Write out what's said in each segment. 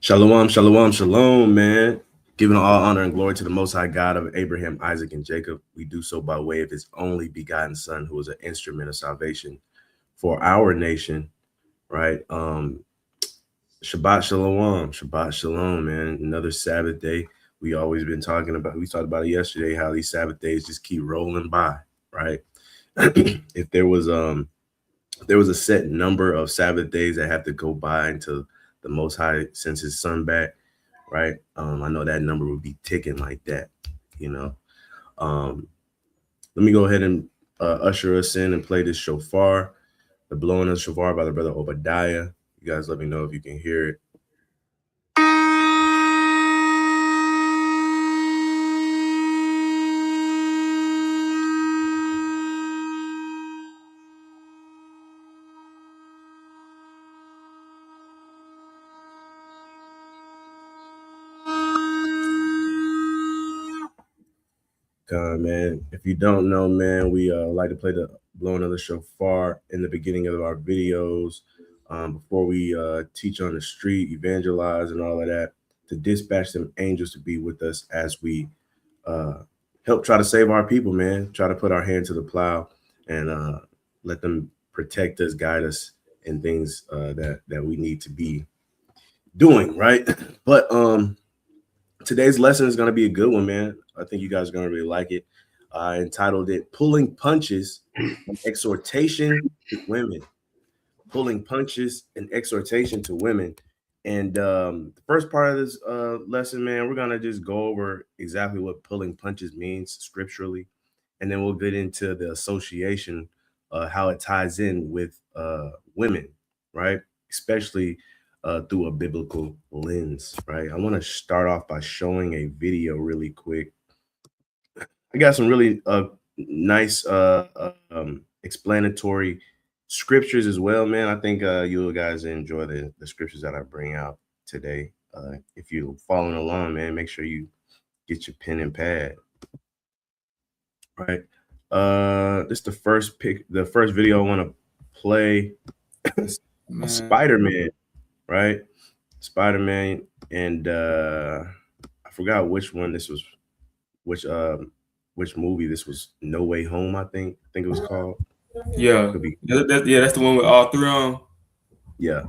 Shalom, shalom, shalom, man. Giving all honor and glory to the Most High God of Abraham, Isaac, and Jacob. We do so by way of his only begotten Son, who is an instrument of salvation for our nation, right? Shabbat shalom, man. Another Sabbath day. We always been talking about, we talked about it yesterday, how these Sabbath days just keep rolling by, right? if there was a set number of Sabbath days that have to go by until the Most High sends his son back, right? I know that number would be ticking like that, you know. Let me go ahead and usher us in and play this shofar, the blowing of the shofar by the brother Obadiah. You guys let me know if you can hear it. Man, if you don't know, man, we like to play the blowing of the shofar in the beginning of our videos before we teach on the street, evangelize, and all of that, to dispatch them angels to be with us as we uh, help try to save our people, man. Try to put our hand to the plow and let them protect us, guide us in things that we need to be doing, right? But today's lesson is going to be a good one, man. I think you guys are going to really like it. I entitled it Pulling Punches, Exhortation to Women. Pulling Punches and Exhortation to Women. And the first part of this lesson, man, we're going to just go over exactly what pulling punches means scripturally. And then we'll get into the association, how it ties in with women, right? Especially through a biblical lens, right? I want to start off by showing a video really quick. I got some really nice explanatory scriptures as well, man. I think you guys enjoy the scriptures that I bring out today. If you're following along, man, make sure you get your pen and pad. Right. This is the first video I want to play. Spider-Man, right? Spider-Man, and I forgot which one this was, which movie this was. No Way Home, I think it was called. Yeah, that's the one with all three on. Yeah.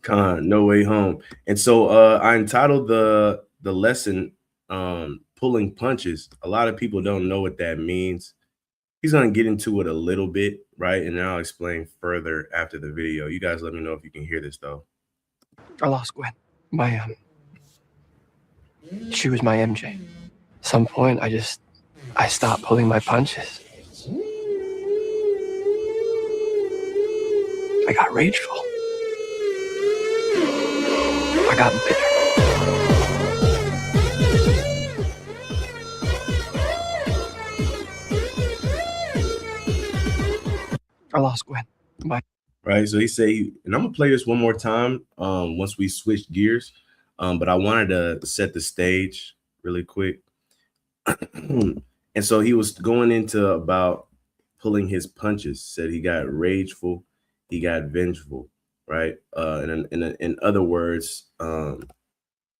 No Way Home. And so I entitled the lesson Pulling Punches. A lot of people don't know what that means. He's gonna get into it a little bit, right? And then I'll explain further after the video. You guys let me know if you can hear this though. I lost Gwen. She was my MJ. At some point, I stopped pulling my punches. I got rageful. I got bitter. I lost Gwen. Right, so he say, and I'm gonna play this one more time once we switch gears, but I wanted to set the stage really quick. And so he was going into about pulling his punches. Said he got rageful, he got vengeful, right? In other words,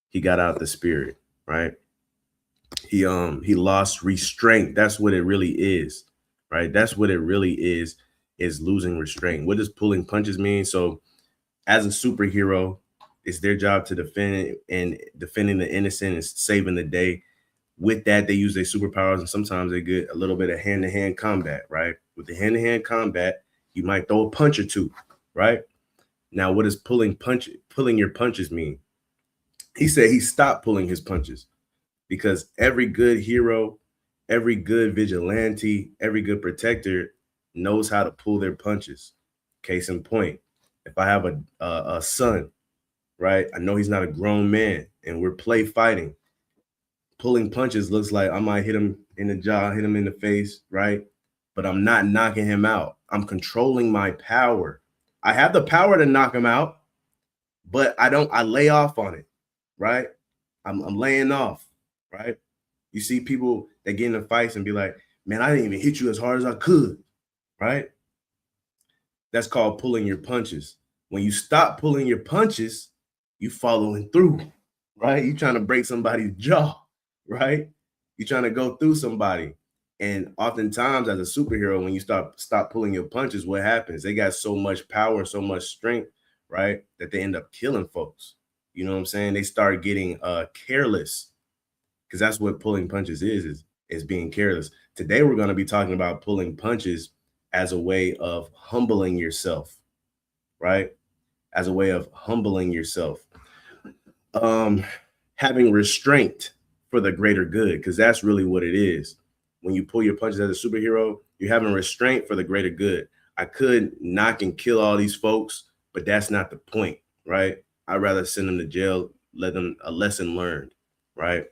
he got out the spirit, right? He lost restraint. That's what it really is, right? That's what it really is losing restraint. What does pulling punches mean? So as a superhero, it's their job to defend and defending the innocent and saving the day. With that, they use their superpowers, and sometimes they get a little bit of hand-to-hand combat, right? With the hand-to-hand combat, you might throw a punch or two, right? Now, what does pulling your punches mean? He said he stopped pulling his punches because every good hero, every good vigilante, every good protector knows how to pull their punches. Case in point, if I have a son, right? I know he's not a grown man, and we're play fighting. Pulling punches looks like I might hit him in the jaw, hit him in the face, right? But I'm not knocking him out. I'm controlling my power. I have the power to knock him out, but I lay off on it, right? I'm laying off, right? You see people that get into fights and be like, man, I didn't even hit you as hard as I could, right? That's called pulling your punches. When you stop pulling your punches, you following through, right? You trying to break somebody's jaw, right? You trying to go through somebody. And oftentimes as a superhero, when you stop pulling your punches, what happens? They got so much power, so much strength, right? That they end up killing folks. You know what I'm saying? They start getting careless, because that's what pulling punches is being careless. Today we're going to be talking about pulling punches as a way of humbling yourself, right? As a way of humbling yourself. Having restraint for the greater good, because that's really what it is. When you pull your punches as a superhero, you're having restraint for the greater good. I could knock and kill all these folks, but that's not the point, right? I'd rather send them to jail, let them a lesson learned, right?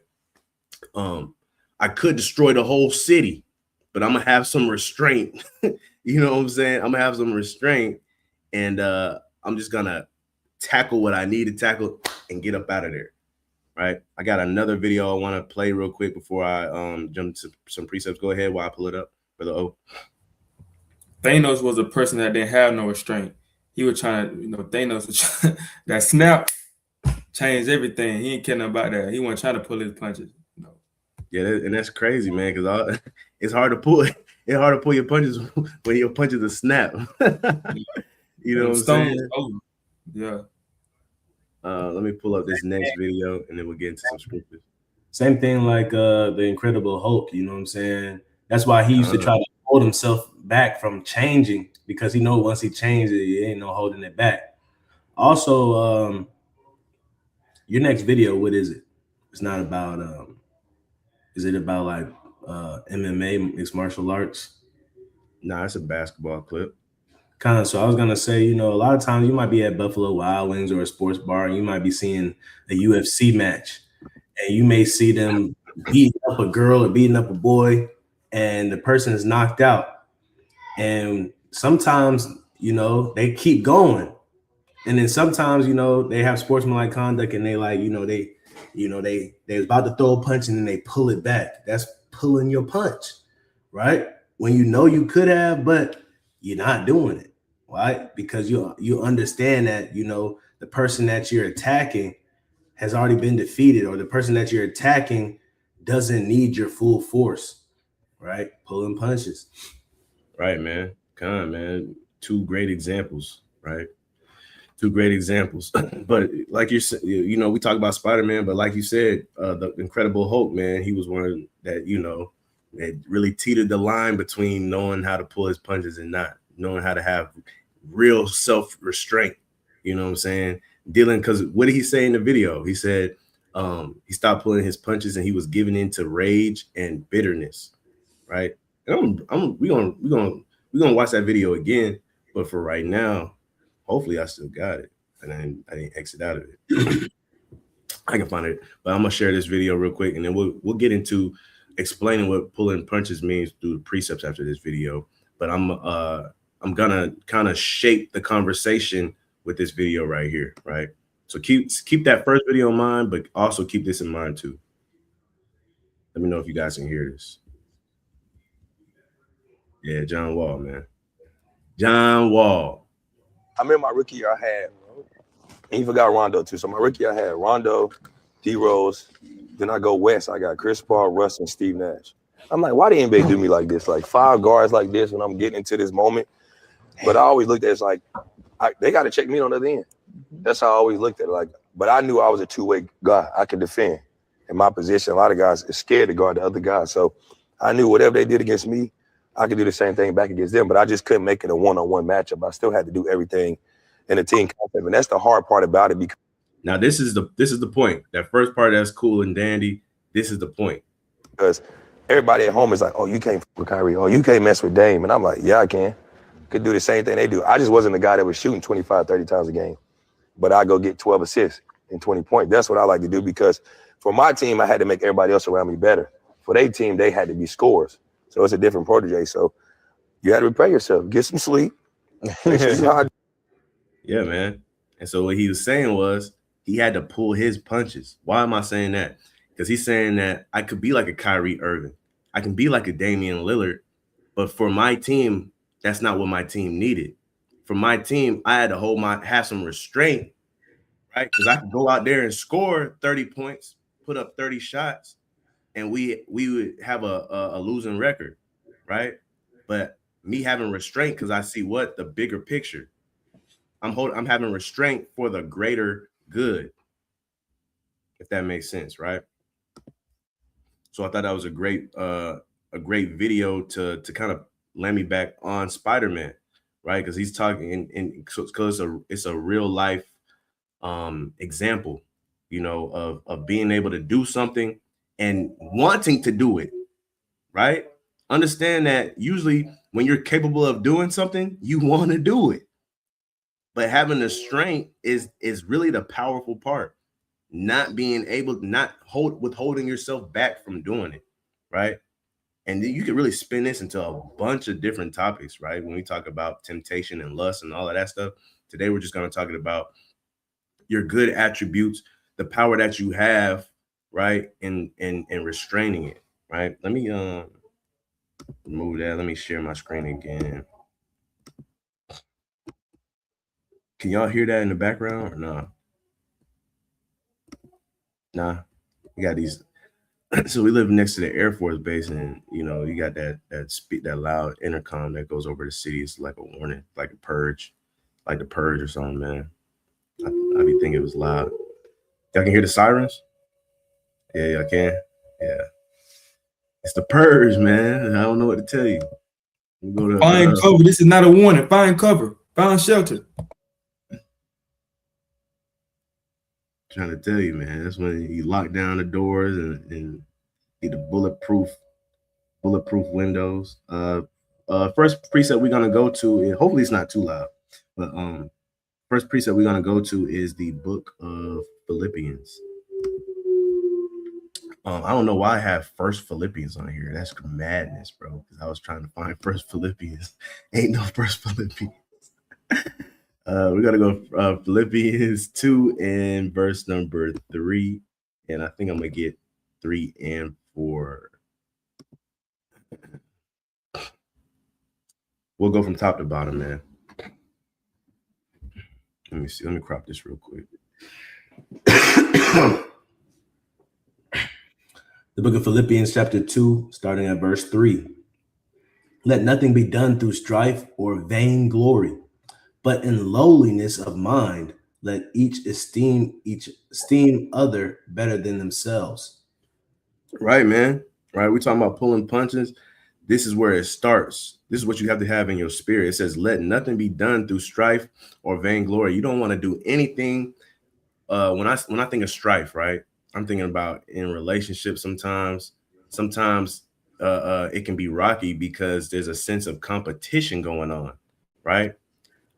I could destroy the whole city, but I'm gonna have some restraint. You know what I'm saying? I'm gonna have some restraint, and I'm just gonna tackle what I need to tackle and get up out of there. Right. I got another video I want to play real quick before I jump to some precepts. Go ahead while I pull it up for the O. Thanos was a person that didn't have no restraint. He was trying to, Thanos was that snap changed everything. He ain't caring about that. He wasn't trying to pull his punches. Yeah, and that's crazy, man, because it's hard to pull. It's hard to pull your punches when your punches a snap. You know what I'm saying? Yeah. Let me pull up this next video, and then we'll get into some scriptures. Same thing like the Incredible Hulk. You know what I'm saying? That's why he used to try to hold himself back from changing, because he know once he changes, he ain't no holding it back. Also, your next video, what is it? It's not about. Is it about like MMA, mixed martial arts? Nah, it's a basketball clip. Kind of. So I was gonna say, a lot of times you might be at Buffalo Wild Wings or a sports bar, and you might be seeing a UFC match, and you may see them beating up a girl or beating up a boy, and the person is knocked out. And sometimes, they keep going, and then sometimes, they have sportsmanlike conduct, and they like, they was about to throw a punch, and then they pull it back. That's pulling your punch, right? When you could have, but you're not doing it, right? Because you understand that, the person that you're attacking has already been defeated, or the person that you're attacking doesn't need your full force, right? Pulling punches. Right, man. Come on, man. Two great examples, right? Two great examples. But like you said, we talk about Spider-Man, but like you said, the Incredible Hulk, man, he was one that, that really teetered the line between knowing how to pull his punches and not knowing how to have real self-restraint. You know what I'm saying? Because what did he say in the video? He said he stopped pulling his punches and he was giving into rage and bitterness, right? And we're gonna watch that video again, but for right now, hopefully I still got it and I didn't exit out of it. I can find it, but I'm gonna share this video real quick, and then we'll get into explaining what pulling punches means through the precepts after this video. But I'm gonna kind of shape the conversation with this video right here, right? So keep that first video in mind, but also keep this in mind too. Let me know if you guys can hear this. Yeah, John Wall, man. John Wall. I remember my rookie year I had, and you forgot Rondo too. So my rookie year I had Rondo, D Rose. Then I go west. I got Chris Paul, Russ, and Steve Nash. I'm like, why the NBA do me like this? Like 5 guards like this when I'm getting into this moment. But I always looked at it as like, they got to check me on the other end. That's how I always looked at it. Like, but I knew I was a two-way guy. I could defend in my position. A lot of guys are scared to guard the other guys. So I knew whatever they did against me, I could do the same thing back against them. But I just couldn't make it a one-on-one matchup. I still had to do everything in a team concept, and that's the hard part about it. Because now this is the point. That first part, that's cool and dandy. This is the point. Because everybody at home is like, oh, you can't fuck with Kyrie. Oh, you can't mess with Dame. And I'm like, yeah, I can. Could do the same thing they do. I just wasn't the guy that was shooting 25, 30 times a game. But I go get 12 assists and 20 points. That's what I like to do, because for my team, I had to make everybody else around me better. For their team, they had to be scorers. So it's a different protege. So you had to prepare yourself. Get some sleep. Make sure you're yeah, man. And so what he was saying was he had to pull his punches. Why am I saying that? Because he's saying that I could be like a Kyrie Irving. I can be like a Damian Lillard. But for my team, that's not what my team needed. For my team, I had to have some restraint, right? Because I could go out there and score 30 points, put up 30 shots, and we would have a losing record, right? But me having restraint because I see what the bigger picture. I'm having restraint for the greater good, if that makes sense, right? So I thought that was a great video to kind of land me back on Spider-Man, right? Because he's talking because it's a real life example, you know, of being able to do something and wanting to do it, right? Understand that usually when you're capable of doing something, you want to do it. But having the strength is really the powerful part. Not being able, not withholding yourself back from doing it, right? And you can really spin this into a bunch of different topics, right? When we talk about temptation and lust and all of that stuff. Today we're just going to talk about your good attributes, the power that you have, right? And restraining it, right? Let me remove that. Let me share my screen again. Can y'all hear that in the background or no? Nah. You got these. So we live next to the Air Force Base, and you know, you got that loud intercom that goes over the city. It's like a warning, like a purge, like the purge or something, man. I be thinking it was loud. Y'all can hear the sirens? Yeah, y'all can. Yeah. It's the purge, man. I don't know what to tell you. Go to, Find cover. This is not a warning. Find cover. Find shelter. Trying to tell you, man. That's when you lock down the doors and get the bulletproof windows. First preset we're gonna go to, and hopefully it's not too loud, but first preset we're gonna go to is the book of Philippians. I don't know why I have First Philippians on here. That's madness, bro. Because I was trying to find First Philippians. Ain't no First Philippians. We're gonna go Philippians 2 and verse number 3, and I think I'm gonna get 3 and 4. We'll go from top to bottom, man. Let me see. Let me crop this real quick. The book of Philippians chapter 2, starting at verse 3. Let nothing be done through strife or vainglory, but in lowliness of mind, let each esteem other better than themselves. Right, man. Right. We're talking about pulling punches. This is where it starts. This is what you have to have in your spirit. It says, let nothing be done through strife or vainglory. You don't want to do anything. When I think of strife, right, I'm thinking about in relationships. Sometimes it can be rocky because there's a sense of competition going on, right?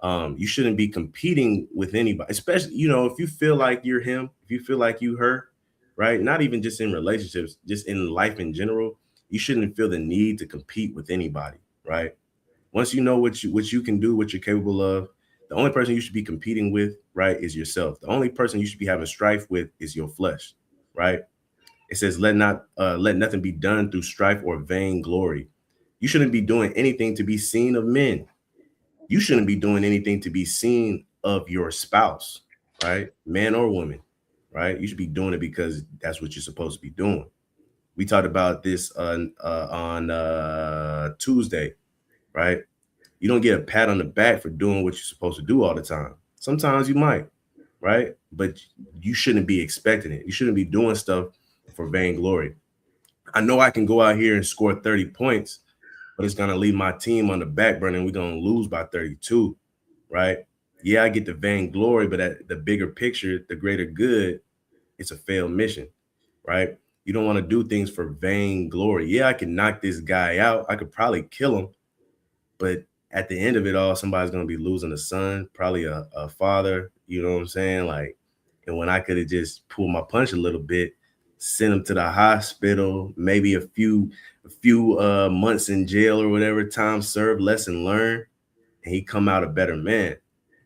You shouldn't be competing with anybody, especially, you know, if you feel like you're him, if you feel like you her, right? Not even just in relationships, just in life in general. You shouldn't feel the need to compete with anybody, right? Once you know what you can do, what you're capable of, the only person you should be competing with, right, is yourself. The only person you should be having strife with is your flesh, right? It says, let nothing be done through strife or vainglory. You shouldn't be doing anything to be seen of men. You shouldn't be doing anything to be seen of your spouse, right? Man or woman, right? You should be doing it because that's what you're supposed to be doing. We talked about this on Tuesday, right? You don't get a pat on the back for doing what you're supposed to do all the time. Sometimes you might, right? But you shouldn't be expecting it. You shouldn't be doing stuff for vainglory. I know I can go out here and score 30 points, but it's going to leave my team on the back burner and we're going to lose by 32, right? Yeah, I get the vainglory, but at the bigger picture, the greater good, it's a failed mission, right? You don't want to do things for vainglory. Yeah, I can knock this guy out. I could probably kill him, but at the end of it all, somebody's going to be losing a son, probably a father, you know what I'm saying? Like, and when I could have just pulled my punch a little bit, sent him to the hospital, maybe a few months in jail or whatever, time served, lesson learned, and he come out a better man,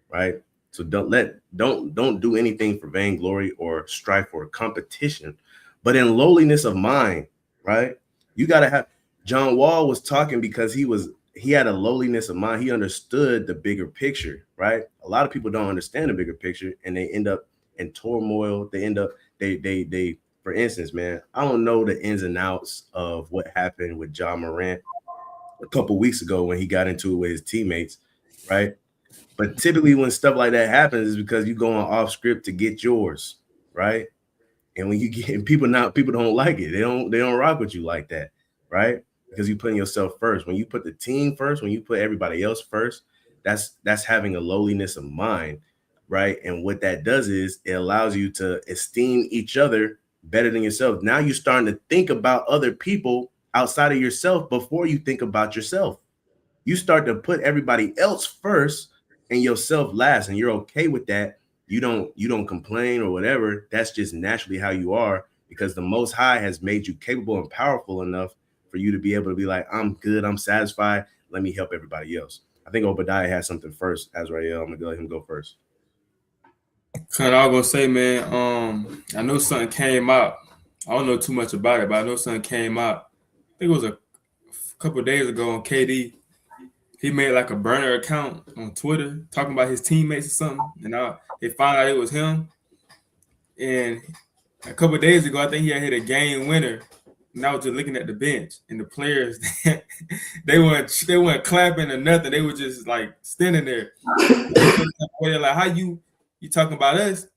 right? So don't do anything for vainglory or strife or competition, but in lowliness of mind, right? You got to have, John Wall was talking because he had a lowliness of mind. He understood the bigger picture, right? A lot of people don't understand the bigger picture and they end up and turmoil. They end up they for instance, man, I don't know the ins and outs of what happened with John Morant a couple weeks ago when he got into it with his teammates, right? But typically when stuff like that happens is because you're going off script to get yours, right? And when you get people don't like it. They don't rock with you like that, right? Because you're putting yourself first. When you put the team first, when you put everybody else first, that's having a lowliness of mind, right? And what that does is it allows you to esteem each other better than yourself. Now you're starting to think about other people outside of yourself before you think about yourself. You start to put everybody else first and yourself last, and you're okay with that. You don't complain or whatever. That's just naturally how you are, because the Most High has made you capable and powerful enough for you to be able to be like, I'm good, I'm satisfied, let me help everybody else. I think Obadiah had something first. Azrael, I'm gonna let him go first. Kind of, I was gonna say, man. I know something came out. I don't know too much about it, but I know something came out. I think it was a couple of days ago on KD. He made like a burner account on Twitter talking about his teammates or something, and they found out it was him. And a couple of days ago, I think he had hit a game winner, and I was just looking at the bench and the players. they weren't clapping or nothing. They were just like standing there. They're like, how you talking about us?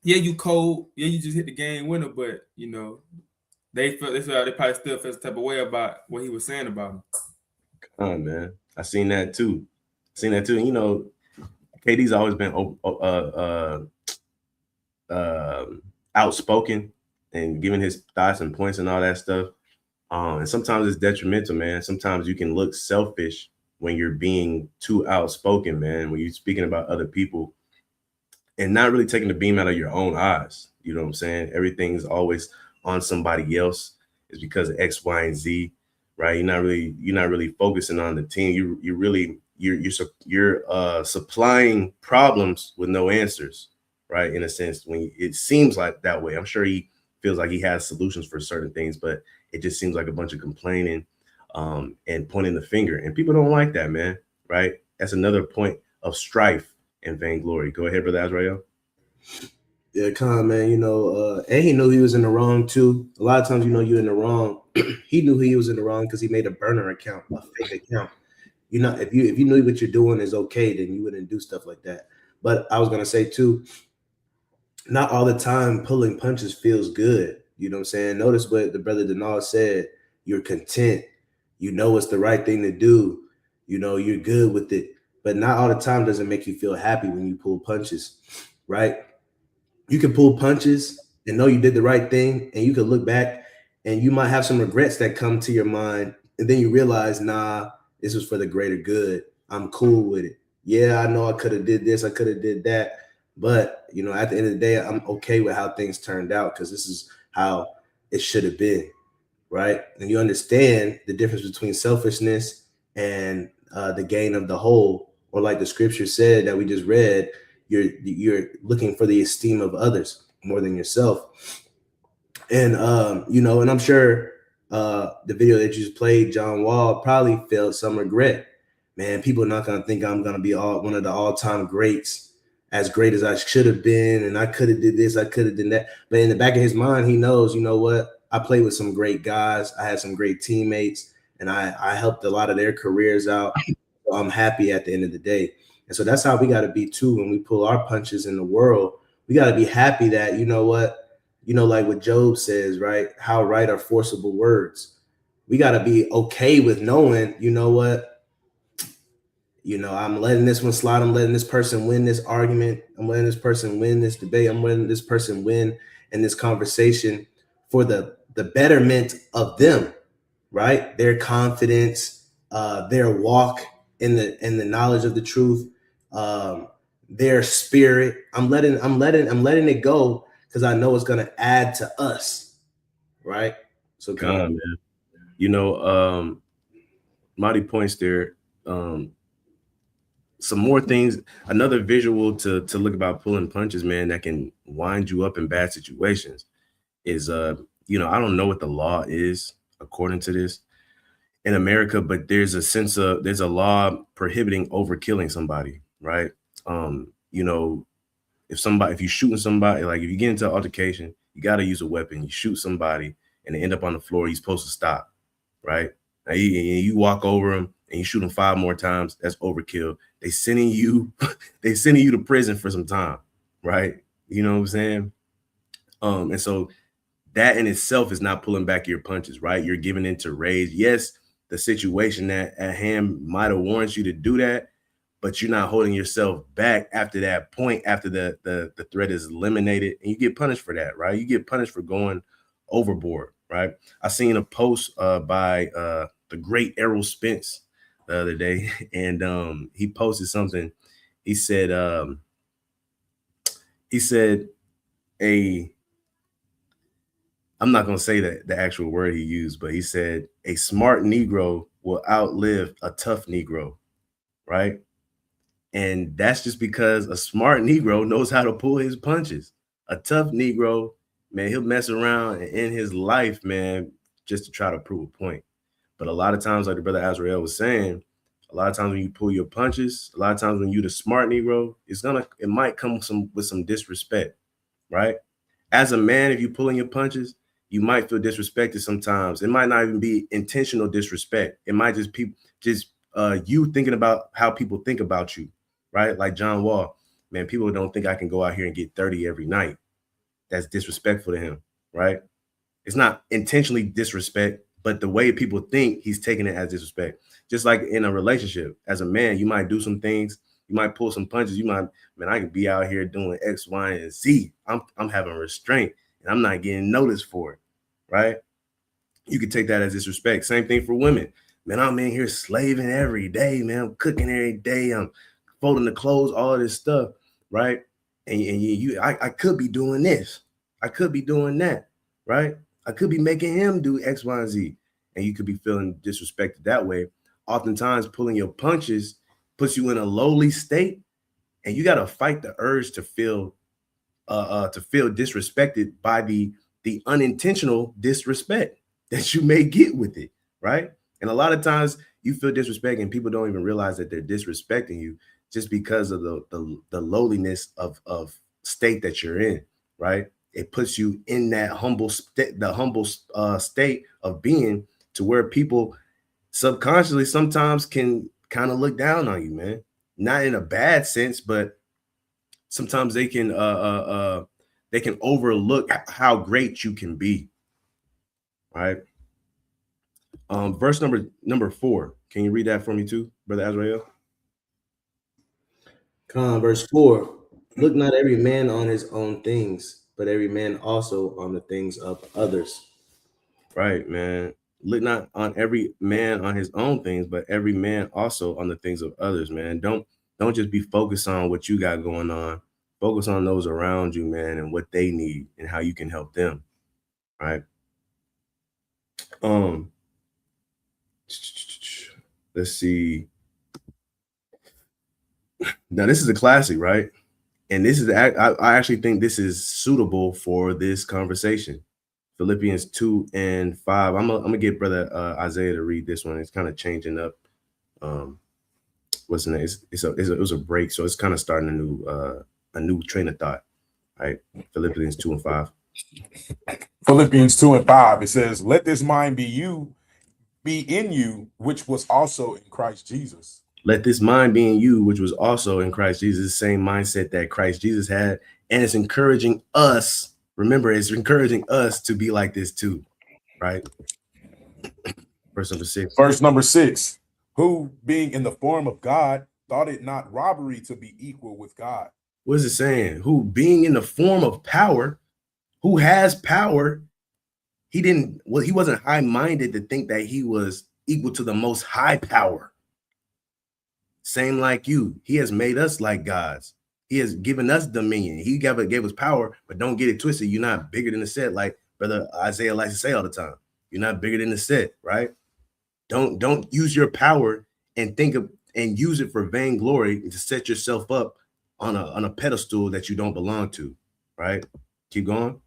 Yeah, you cold. Yeah, you just hit the game winner, but they probably still felt some type of way about what he was saying about him. Oh man, I seen that too. And, KD's always been outspoken and giving his thoughts and points and all that stuff. And sometimes it's detrimental, man. Sometimes you can look selfish when you're being too outspoken, man. When you're speaking about other people and not really taking the beam out of your own eyes. You know what I'm saying? Everything's always on somebody else. It's because of X, Y, and Z, right? You're not really focusing on the team. You're supplying problems with no answers, right? In a sense, when it seems like that way. I'm sure he feels like he has solutions for certain things, but it just seems like a bunch of complaining and pointing the finger. And people don't like that, man, right? That's another point of strife and vainglory. Go ahead, Brother Azrael. Yeah, man, and he knew he was in the wrong too. A lot of times, you're in the wrong. He knew he was in the wrong because he made a burner account, a fake account. If you knew what you're doing is okay, then you wouldn't do stuff like that. But I was gonna say too, not all the time pulling punches feels good. You know what I'm saying? Notice what the brother Denal said. You're content. You know it's the right thing to do. You're good with it. But not all the time does it make you feel happy when you pull punches, right? You can pull punches and know you did the right thing, and you can look back and you might have some regrets that come to your mind, and then you realize, nah, this was for the greater good. I'm cool with it. Yeah, I know I could have did this, I could have did that, but at the end of the day, I'm okay with how things turned out because this is how it should have been, right? And you understand the difference between selfishness and the gain of the whole, or like the scripture said that we just read, you're looking for the esteem of others more than yourself. And and I'm sure the video that you just played, John Wall, probably felt some regret. Man, people are not gonna think I'm gonna be one of the all-time greats, as great as I should have been, and I could have did this, I could have done that. But in the back of his mind, he knows, you know what? I played with some great guys, I had some great teammates, and I helped a lot of their careers out. So I'm happy at the end of the day. And so that's how we got to be too when we pull our punches in the world. We got to be happy that, like what Job says, right? How right are forcible words. We got to be okay with knowing, I'm letting this one slide. I'm letting this person win this argument. I'm letting this person win this debate. I'm letting this person win in this conversation for the betterment of them, right? Their confidence, their walk in the knowledge of the truth, their spirit. I'm letting it go because I know it's going to add to us, right? So God, man. Marty points there. Some more things, another visual to look about pulling punches, man, that can wind you up in bad situations is I don't know what the law is according to this in America, but there's a law prohibiting overkilling somebody, right? if you're shooting somebody, like if you get into an altercation, you got to use a weapon. You shoot somebody and they end up on the floor, you're supposed to stop, right? Now you walk over them and you shoot them 5 more times. That's overkill. They sending you to prison for some time, right? You know what I'm saying? And so that in itself is not pulling back your punches, right? You're giving into rage. Yes, the situation at hand might have warranted you to do that, but you're not holding yourself back after that point, after the threat is eliminated, and you get punished for that, right? You get punished for going overboard, right? I seen a post by the great Errol Spence the other day, and he posted something. He said I'm not going to say the actual word he used, but he said a smart Negro will outlive a tough Negro, right? And that's just because a smart Negro knows how to pull his punches. A tough Negro, man, he'll mess around and end his life, man, just to try to prove a point. But a lot of times, like the brother Azrael was saying, a lot of times when you pull your punches, a lot of times when you're the smart Negro, it might come with some disrespect, right? As a man, if you're pulling your punches, you might feel disrespected sometimes. It might not even be intentional disrespect. It might just be you thinking about how people think about you, right? Like John Wall, man, people don't think I can go out here and get 30 every night. That's disrespectful to him, right? It's not intentionally disrespect, but the way people think, he's taking it as disrespect. Just like in a relationship, as a man, you might do some things, you might pull some punches, you might, man, I could be out here doing X, Y, and Z. I'm having restraint and I'm not getting noticed for it, right? You could take that as disrespect. Same thing for women. Man, I'm in here slaving every day, man. I'm cooking every day. I'm folding the clothes, all of this stuff, right? And I could be doing this. I could be doing that, right? I could be making him do X, Y, and Z. And you could be feeling disrespected that way. Oftentimes, pulling your punches puts you in a lowly state, and you got to fight the urge to feel disrespected by the unintentional disrespect that you may get with it, right? And a lot of times you feel disrespect and people don't even realize that they're disrespecting you just because of the lowliness of state that you're in, right? It puts you in that humble state of being, to where people subconsciously sometimes can kind of look down on you, man. Not in a bad sense, but sometimes they can overlook how great you can be, right? Verse number 4. Can you read that for me too, Brother Azrael? Verse 4. Look not every man on his own things, but every man also on the things of others. Right, man. Look not on every man on his own things, but every man also on the things of others, man. Don't just be focused on what you got going on. Focus on those around you, man, and what they need and how you can help them, right? Let's see. Now this is a classic, right? And this is I actually think this is suitable for this conversation. Philippians 2:5. I'm gonna get Brother Isaiah to read this one. It's kind of changing up. What's the name? It was a break, so it's kind of starting a new train of thought. Right? Philippians 2:5. Philippians 2:5. It says, "Let this mind be in you, which was also in Christ Jesus." Let this mind be in you, which was also in Christ Jesus. The same mindset that Christ Jesus had, and it's encouraging us. Remember, it's encouraging us to be like this too, right? Verse number 6. Verse number 6. Who, being in the form of God, thought it not robbery to be equal with God. What is it saying? Who, being in the form of power, who has power, he wasn't high-minded to think that he was equal to the most high power. Same like you. He has made us like gods. He has given us dominion. He gave us power, but don't get it twisted. You're not bigger than the set, like Brother Isaiah likes to say all the time. You're not bigger than the set, right? Don't use your power and use it for vainglory to set yourself up on a pedestal that you don't belong to, right? Keep going.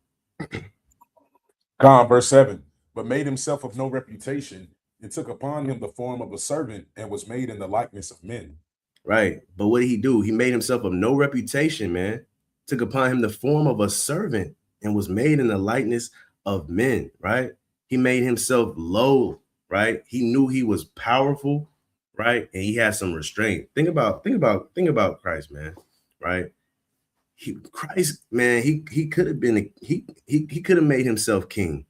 Verse 7. But made himself of no reputation, and took upon him the form of a servant, and was made in the likeness of men. Right. But what did he do? He made himself of no reputation, man. took upon him the form of a servant and was made in the likeness of men, right? He made himself low, right? He knew he was powerful, right? And he had some restraint. Think about Christ, man, right? Christ, man, he could have been he could have made himself king.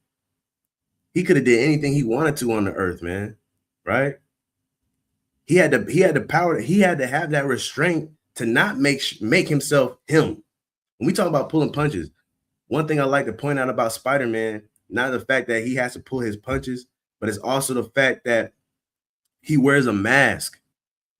He could have did anything he wanted to on the earth, man, right? He had the power, he had to have that restraint to not make himself him. When we talk about pulling punches, one thing I like to point out about Spider-Man, not the fact that he has to pull his punches, but it's also the fact that he wears a mask.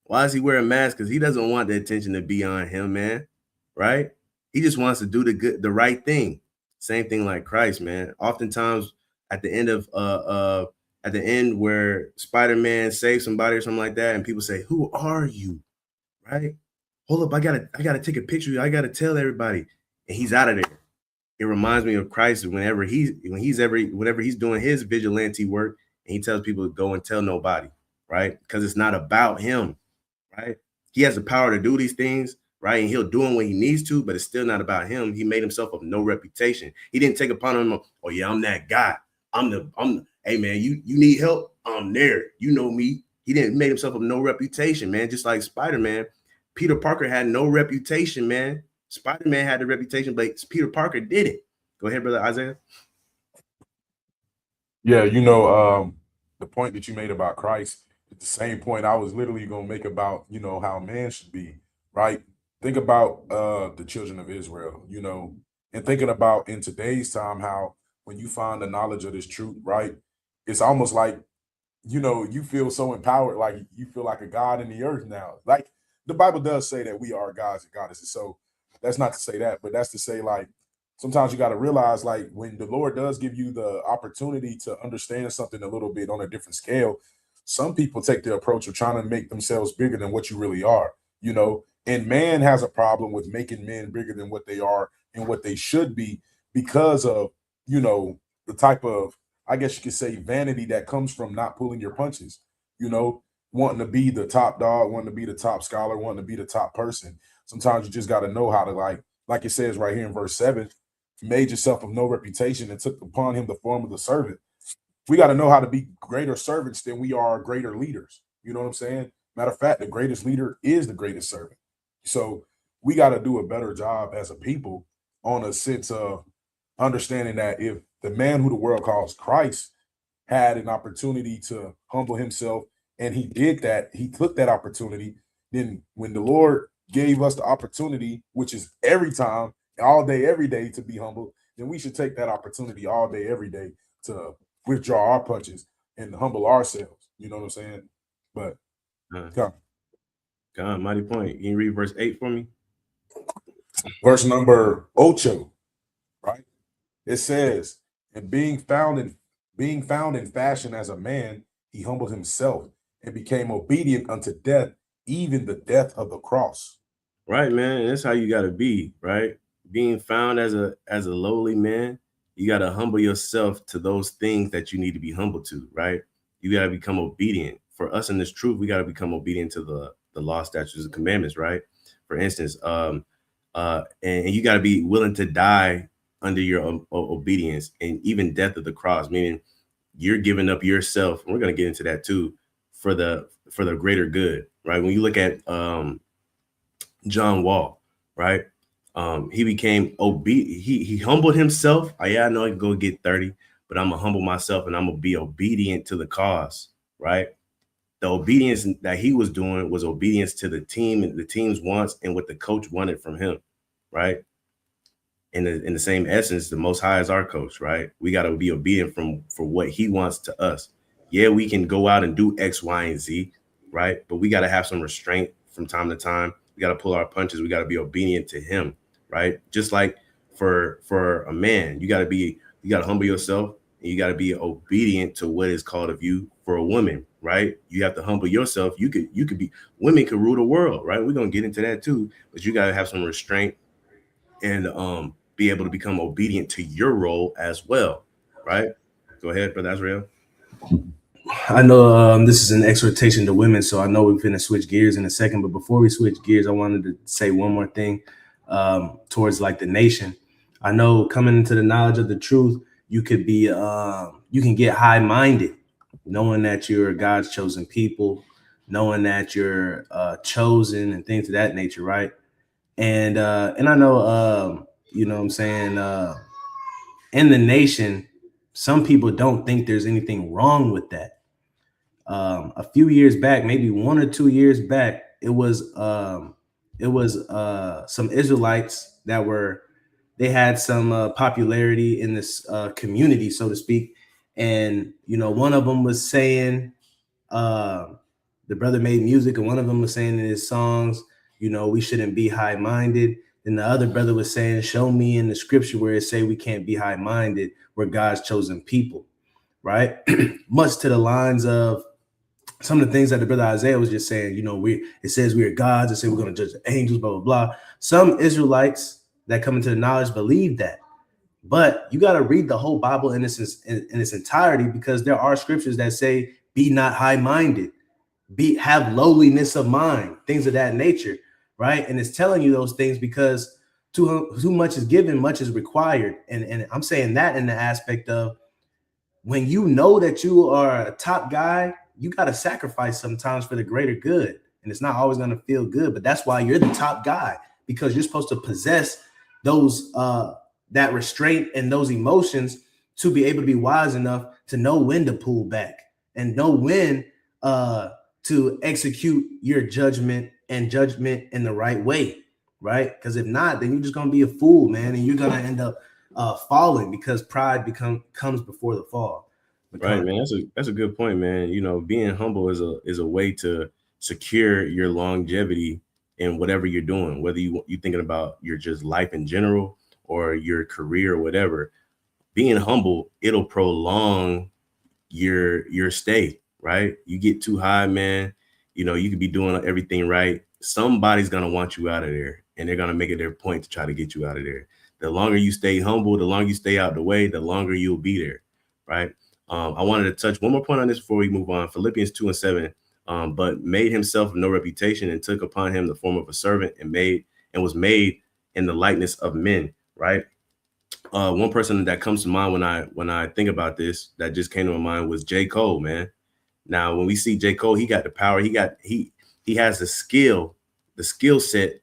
Why does he wear a mask? Because he doesn't want the attention to be on him, man. Right? He just wants to do the right thing. Same thing like Christ, man. Oftentimes at the end where Spider-Man saves somebody or something like that, and people say, "Who are you?" Right? Hold up, I gotta take a picture. I gotta tell everybody, and he's out of there. It reminds me of Christ whenever he's doing his vigilante work, and he tells people to go and tell nobody, right? Because it's not about him, right? He has the power to do these things, right? And he'll do them when he needs to, but it's still not about him. He made himself of no reputation. He didn't take upon him, oh yeah, I'm that guy. Hey man, you need help? I'm there. You know me. He didn't make himself of no reputation, man. Just like Spider-Man, Peter Parker had no reputation, man. Spider-Man had the reputation, but Peter Parker did it. Go ahead, brother Isaiah. Yeah, the point that you made about Christ is the same point I was literally going to make about, how man should be, right? Think about the children of Israel, and thinking about in today's time how when you find the knowledge of this truth, right, it's almost like, you feel so empowered, like you feel like a god in the earth now. Like the Bible does say that we are gods and goddesses. So that's not to say that, but that's to say, like, sometimes you got to realize, like, when the Lord does give you the opportunity to understand something a little bit on a different scale, some people take the approach of trying to make themselves bigger than what you really are, and man has a problem with making men bigger than what they are and what they should be because of, the type of, I guess you could say, vanity that comes from not pulling your punches, wanting to be the top dog, wanting to be the top scholar, wanting to be the top person. Sometimes you just got to know how to, like it says right here in verse 7, made yourself of no reputation and took upon him the form of the servant. We got to know how to be greater servants than we are greater leaders. You know what I'm saying? Matter of fact, the greatest leader is the greatest servant. So we got to do a better job as a people on a sense of understanding that if the man who the world calls Christ had an opportunity to humble himself and he did that, he took that opportunity, then when the Lord gave us the opportunity, which is every time, all day, every day, to be humble, then we should take that opportunity all day, every day to withdraw our punches and humble ourselves. You know what I'm saying? But God, mighty point. Can you read verse 8 for me? Verse number 8, right? It says, and being found in fashion as a man, he humbled himself and became obedient unto death, even the death of the cross. Right, man. That's how you gotta be, right? Being found as a lowly man, you gotta humble yourself to those things that you need to be humble to, right? You gotta become obedient. For us in this truth, we gotta become obedient to the law, statutes, and commandments, right? For instance, and you gotta be willing to die under your obedience and even death of the cross, meaning you're giving up yourself. And we're gonna get into that too for the greater good, right? When you look at John Wall, right? He became obedient. He humbled himself. I know I can go get 30, but I'm gonna humble myself and I'm gonna be obedient to the cause, right? The obedience that he was doing was obedience to the team and the team's wants and what the coach wanted from him, right? In the same essence, the Most High is our coach, right? We got to be obedient for what he wants to us. Yeah, we can go out and do X, Y, and Z, right? But we got to have some restraint from time to time. We got to pull our punches. We got to be obedient to him, right? Just like for a man, you got to humble yourself and you got to be obedient to what is called of you. For a woman, right? You have to humble yourself. You could be, women could rule the world, right? We're gonna get into that too, but you got to have some restraint and be able to become obedient to your role as well, right? Go ahead, Brother Azrael. I know this is an exhortation to women, so I know we're going to switch gears in a second. But before we switch gears, I wanted to say one more thing. towards like the nation. I know coming into the knowledge of the truth, you could be you can get high-minded, knowing that you're God's chosen people, knowing that you're chosen and things of that nature, right? And I know you know what I'm saying, in the nation, some people don't think there's anything wrong with that. A few years back, maybe 1 or 2 years back, it was some Israelites that they had some popularity in this community, so to speak. And you know, one of them was saying, uh, the brother made music, and one of them was saying in his songs, you know, we shouldn't be high-minded. And the other brother was saying, show me in the scripture where it say we can't be high-minded, we're God's chosen people, right? Much to the lines of some of the things that the brother Isaiah was just saying, you know, it says we are gods, it says we're going to judge the angels, blah, blah, blah. Some Israelites that come into the knowledge believe that. But you got to read the whole Bible in its entirety, because there are scriptures that say, be not high-minded, have lowliness of mind, things of that nature, right? And it's telling you those things because too much is given, much is required. And I'm saying that in the aspect of, when you know that you are a top guy, you got to sacrifice sometimes for the greater good. And it's not always going to feel good, but that's why you're the top guy, because you're supposed to possess those that restraint and those emotions to be able to be wise enough to know when to pull back and know when to execute your judgment in the right way, right? Because if not, then you're just going to be a fool, man, and you're going to end up falling, because pride comes before the fall. Right, man. That's a good point, man. You know, being humble is a way to secure your longevity in whatever you're doing, whether you thinking about your just life in general or your career or whatever. Being humble, it'll prolong your stay, right? You get too high, man, you know, you could be doing everything right. Somebody's gonna want you out of there, and they're gonna make it their point to try to get you out of there. The longer you stay humble, the longer you stay out the way, the longer you'll be there, right? I wanted to touch one more point on this before we move on. Philippians 2:7. But made himself of no reputation and took upon him the form of a servant and was made in the likeness of men, right? One person that comes to mind when I think about this, that just came to my mind, was J. Cole, man. Now, when we see J. Cole, he got the power, he has the skill set,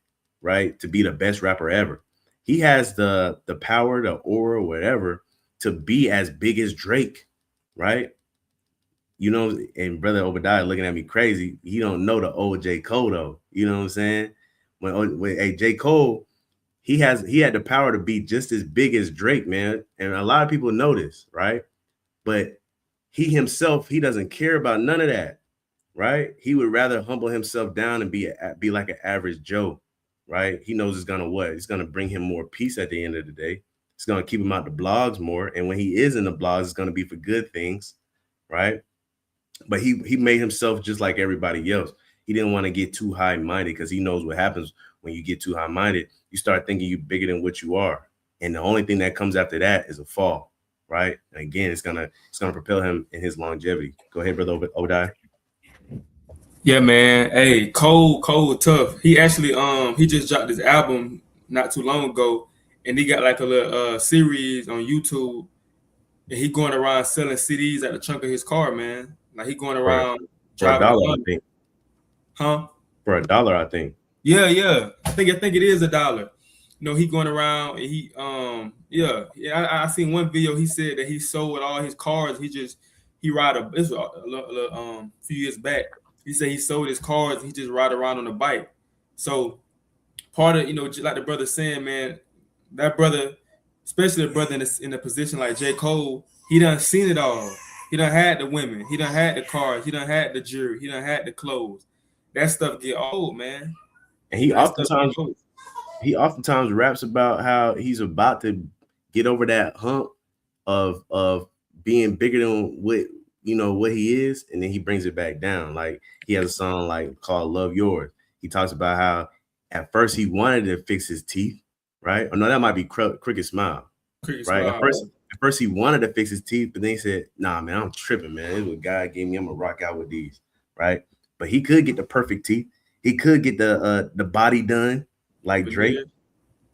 right, to be the best rapper ever. He has the power, the aura, whatever, to be as big as Drake, right? You know, and Brother Obadiah looking at me crazy. He don't know the old J. Cole though. You know what I'm saying? When J. Cole, he had the power to be just as big as Drake, man. And a lot of people know this, right? But he himself, he doesn't care about none of that, right? He would rather humble himself down and be like an average Joe, right? He knows it's gonna what? It's gonna bring him more peace at the end of the day. It's gonna keep him out the blogs more. And when he is in the blogs, it's gonna be for good things, right? But he made himself just like everybody else. He didn't want to get too high-minded, because he knows what happens when you get too high-minded. You start thinking you're bigger than what you are, and the only thing that comes after that is a fall, right? And again, it's gonna propel him in his longevity. Go ahead, Brother Odai. Yeah, man. Hey, Cole tough. He actually he just dropped his album not too long ago, and he got like a little series on YouTube, and he going around selling CDs at the trunk of his car, man. Like he going around for driving $1, I think. Huh? For $1, I think. Yeah. I think it is $1. You know, he going around and he I seen one video. He said that he sold all his cars. He ride this was a few years back. He said he sold his cars. He just ride around on a bike. So part of, you know, like the brother saying, man, that brother, especially a brother in a position like J. Cole, he done seen it all. He done had the women. He done had the cars. He done had the jewelry. He done had the clothes. That stuff get old, man. And he oftentimes raps about how he's about to get over that hump of being bigger than what he is, and then he brings it back down. Like he has a song like called "Love Yours." He talks about how at first he wanted to fix his teeth, right? Or no, that might be Cricket Smile, right? At first he wanted to fix his teeth, but then he said, "Nah, man, I'm tripping, man. This is what God gave me. I'm gonna rock out with these," right? But he could get the perfect teeth. He could get the body done like Drake,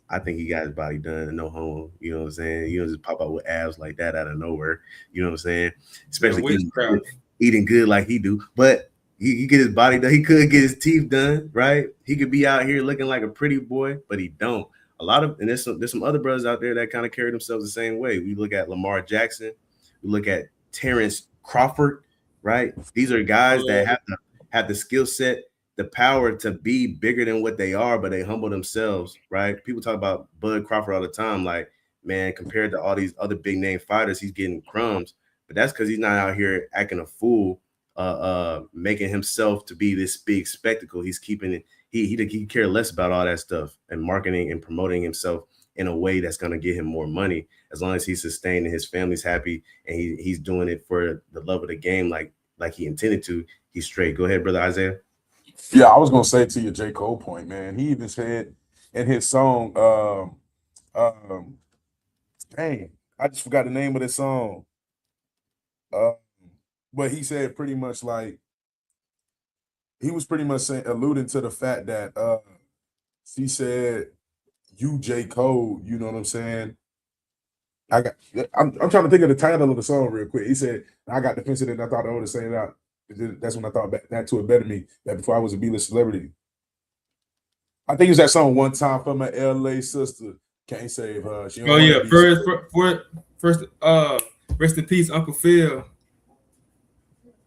I think he got his body done, no homo. You know what I'm saying? You don't just pop out with abs like that out of nowhere. You know what I'm saying? Yeah, Especially witchcraft. eating good like he do. But he get his body done. He could get his teeth done, right? He could be out here looking like a pretty boy, but he don't. A lot of and there's some other brothers out there that kind of carry themselves the same way. We look at Lamar Jackson, we look at Terrence Crawford, right? These are guys that have the skill set, the power to be bigger than what they are, but they humble themselves, right? People talk about Bud Crawford all the time, like, man, compared to all these other big name fighters, he's getting crumbs. But that's because he's not out here acting a fool, making himself to be this big spectacle. He's keeping it. He care less about all that stuff and marketing and promoting himself in a way that's going to get him more money, as long as he's sustained and his family's happy and he's doing it for the love of the game, like he intended to. He's straight. Go ahead, brother Isaiah. Yeah, I was gonna say to your J. Cole point, man. He even said in his song, dang, I just forgot the name of this song. But he said pretty much like he was pretty much alluding to the fact that he said, "You J. Cole," you know what I'm saying? I'm trying to think of the title of the song real quick. He said, "I got defensive and I thought I would have said that." That's when I thought that to it better me that before I was a B-list celebrity. I think it's that song "One Time for My LA Sister." Can't save her. She don't Oh yeah, wanna be first, rest in peace, Uncle Phil.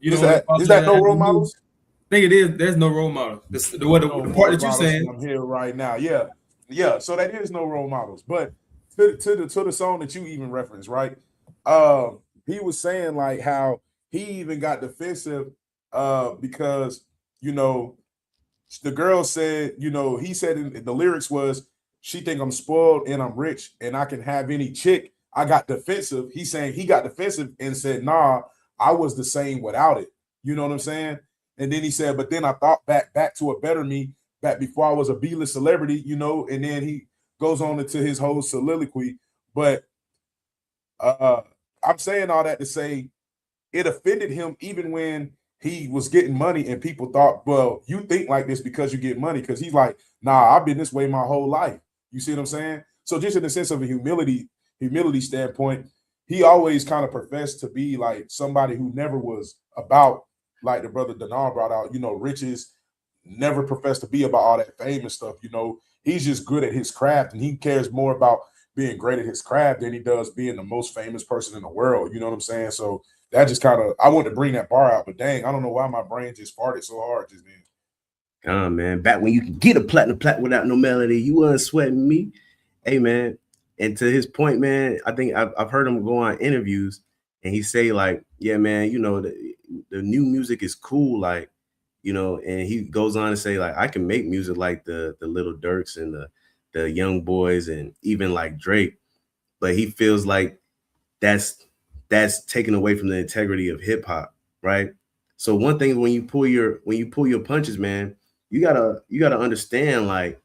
You Is know, that no role models? I think it is. There's no role model. The part that you're saying. I'm here right now. Yeah. So that is no role models. But to the song that you even referenced, right? He was saying like how he even got defensive because you know the girl said, you know, he said in the lyrics was, she think I'm spoiled and I'm rich and I can have any chick. I got defensive. He's saying he got defensive and said, nah, I was the same without it. You know what I'm saying? And then he said, but then I thought back to a better me, back before I was a B-list celebrity, you know, and then he goes on into his whole soliloquy. But I'm saying all that to say it offended him even when he was getting money and people thought, well, you think like this because you get money. Because he's like, nah, I've been this way my whole life. You see what I'm saying? So just in the sense of a humility standpoint, he always kind of professed to be like somebody who never was about, like the brother Denar brought out, you know, riches, never professed to be about all that famous stuff. You know, he's just good at his craft and he cares more about being great at his craft than he does being the most famous person in the world. You know what I'm saying? So that just kind of, I wanted to bring that bar out, but dang, I don't know why my brain just farted so hard just then. Come on, man. Back when you could get a platinum plaque without no melody, you weren't sweating me. Hey, man. And to his point, man, I think I've heard him go on interviews and he say like, yeah, man, you know, the new music is cool. Like, you know, and he goes on to say like, I can make music like the Little Durks and the Young Boys and even like Drake. But he feels like that's taken away from the integrity of hip hop, right? So one thing when you pull your punches, man, you gotta understand like,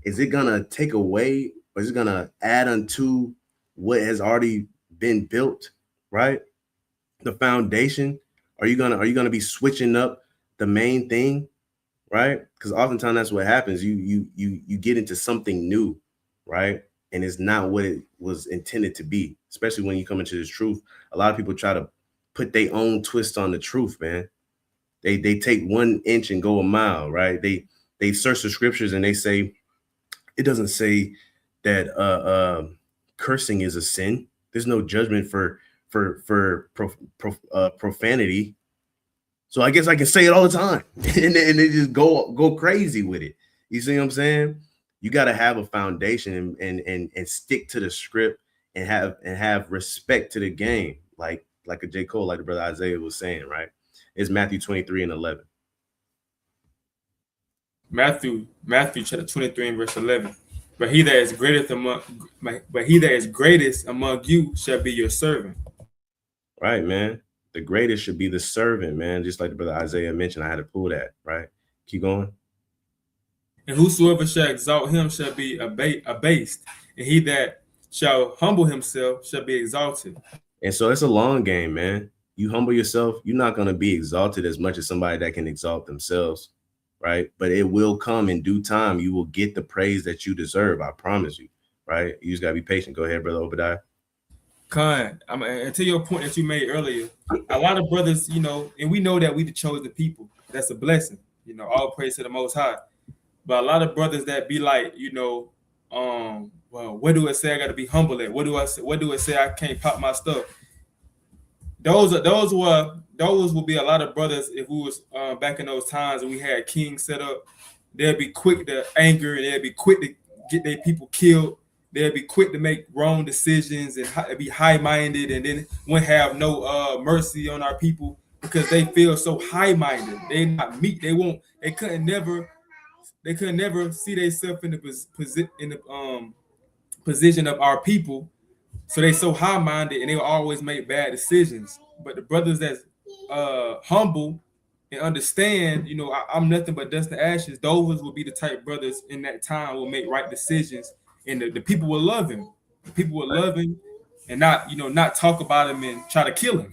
is it gonna take away or is it gonna add unto what has already been built, right? The foundation. Are you gonna be switching up the main thing, right? Because oftentimes that's what happens. You get into something new, right? And it's not what it was intended to be, especially when you come into this truth. A lot of people try to put their own twist on the truth, man. They take 1 inch and go a mile, right? They search the scriptures and they say it doesn't say that cursing is a sin. There's no judgment for profanity. So I guess I can say it all the time, and they just go crazy with it. You see what I'm saying? You got to have a foundation and stick to the script and have respect to the game, like a J. Cole, like the brother Isaiah was saying, right? It's Matthew 23:11. Matthew chapter 23 and verse 11. But he that is greatest among you shall be your servant. Right, man. The greatest should be the servant, man. Just like the brother Isaiah mentioned, I had to pull that, right? Keep going. And whosoever shall exalt him shall be abased, and he that shall humble himself shall be exalted. And so it's a long game, man. You humble yourself, you're not going to be exalted as much as somebody that can exalt themselves, right? But it will come in due time. You will get the praise that you deserve. I promise you. right? You just gotta be patient. Go ahead, brother Obadiah. Con, and to your point that you made earlier, a lot of brothers, and we know that we the chosen people. That's a blessing. All praise to the Most High. But a lot of brothers that be like, well, what do it say I got to be humble at? What do I say? What do it say I can't pop my stuff? Those will be a lot of brothers if we was back in those times and we had kings set up. They'd be quick to anger and they'd be quick to get their people killed. They'd be quick to make wrong decisions and be high-minded, and then wouldn't have no mercy on our people because they feel so high-minded. They not meek. They couldn't never see themselves in the position of our people. So they so high-minded and they will always make bad decisions. But the brothers that's humble and understand, I'm nothing but dust and ashes. Those will be the type brothers in that time will make right decisions, and the people will love him. The people will love him and not talk about him and try to kill him.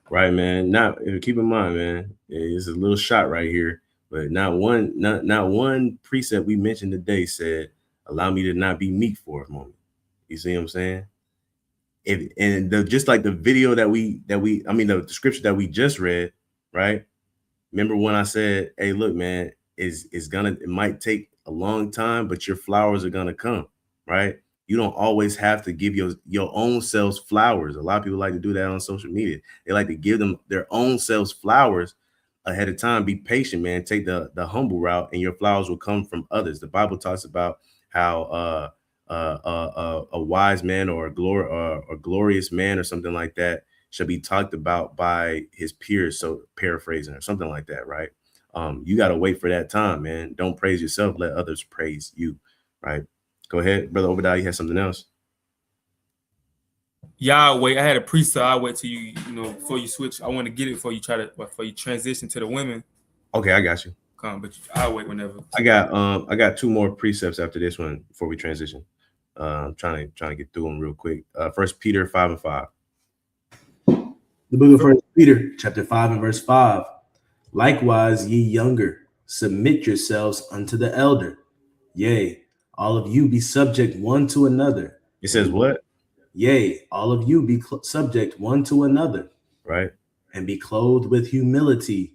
Right, man. Not keep in mind, man. It's a little shot right here, but not one precept we mentioned today said, "Allow me to not be meek for a moment." You see what I'm saying? Just like the video the scripture that we just read, right? Remember when I said, "Hey, look, man, it might take a long time, but your flowers are gonna come," right? You don't always have to give your own selves flowers. A lot of people like to do that on social media. They like to give them their own selves flowers ahead of time. Be patient, man. Take the humble route, and your flowers will come from others. The Bible talks about how a wise man or a glorious man or something like that shall be talked about by his peers. So paraphrasing or something like that, right? You got to wait for that time, man. Don't praise yourself. Let others praise you, right? Go ahead, brother Obadiah. You had something else? Yeah, I'll wait. I had a preset. I'll wait till you before you switch. I want to get it before you transition to the women. Okay, I got you. But I'll wait whenever. I got two more precepts after this one before we transition. I'm trying to get through them real quick. 1 Peter 5:5. The book of 1 Peter, chapter 5 and verse 5. Likewise, ye younger, submit yourselves unto the elder. Yea, all of you be subject one to another. It says what? Yea, all of you be subject one to another. Right. And be clothed with humility.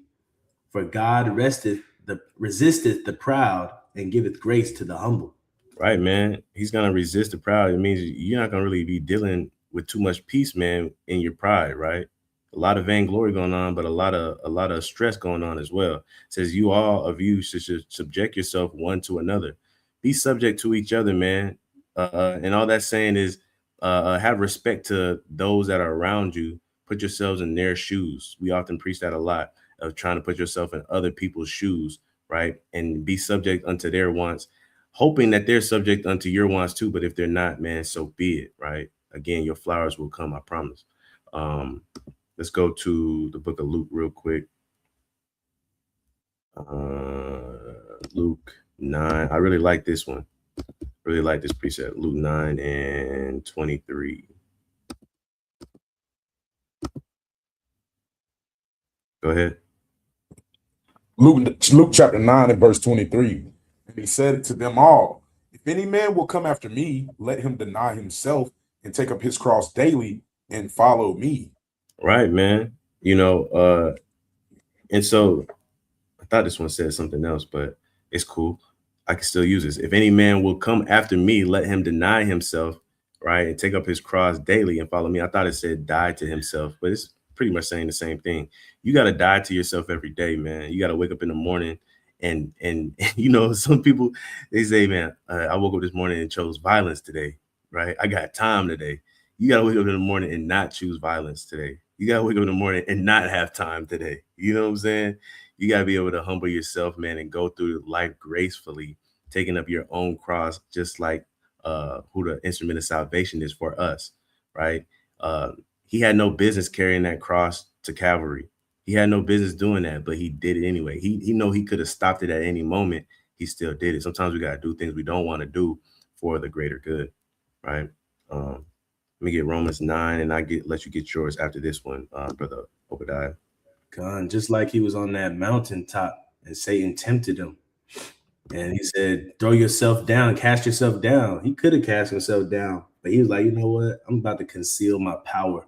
For God resisteth the proud and giveth grace to the humble. Right, man. He's gonna resist the proud. It means you're not gonna really be dealing with too much peace, man, in your pride, right? A lot of vainglory going on, but a lot of stress going on as well. It says you all of you should subject yourself one to another. Be subject to each other, man. And all that's saying is have respect to those that are around you. Put yourselves in their shoes. We often preach that a lot, of trying to put yourself in other people's shoes, right? And be subject unto their wants, hoping that they're subject unto your wants too. But if they're not, man, so be it, right? Again, your flowers will come, I promise. Let's go to the book of Luke real quick. Luke 9. I really like this one. Really like this precept. Luke 9 and 23. Go ahead. Luke chapter 9 and verse 23. And he said to them all, if any man will come after me, let him deny himself and take up his cross daily and follow me. Right, man. And so I thought this one said something else, but it's cool. I can still use this. If any man will come after me, let him deny himself, right, and take up his cross daily and follow me. I thought it said die to himself, but it's pretty much saying the same thing. You got to die to yourself every day, man. You got to wake up in the morning and some people, they say, man, I woke up this morning and chose violence today, right? I got time today. You got to wake up in the morning and not choose violence today. You got to wake up in the morning and not have time today. You know what I'm saying? You got to be able to humble yourself, man, and go through life gracefully, taking up your own cross, just like who the instrument of salvation is for us, right? He had no business carrying that cross to Calvary. He had no business doing that, but he did it anyway. He know he could have stopped it at any moment. He still did it. Sometimes we got to do things we don't want to do for the greater good, right? Let me get Romans 9, and let you get yours after this one, brother Obadiah. God, just like he was on that mountaintop and Satan tempted him. And he said, throw yourself down, cast yourself down. He could have cast himself down, but he was like, you know what? I'm about to conceal my power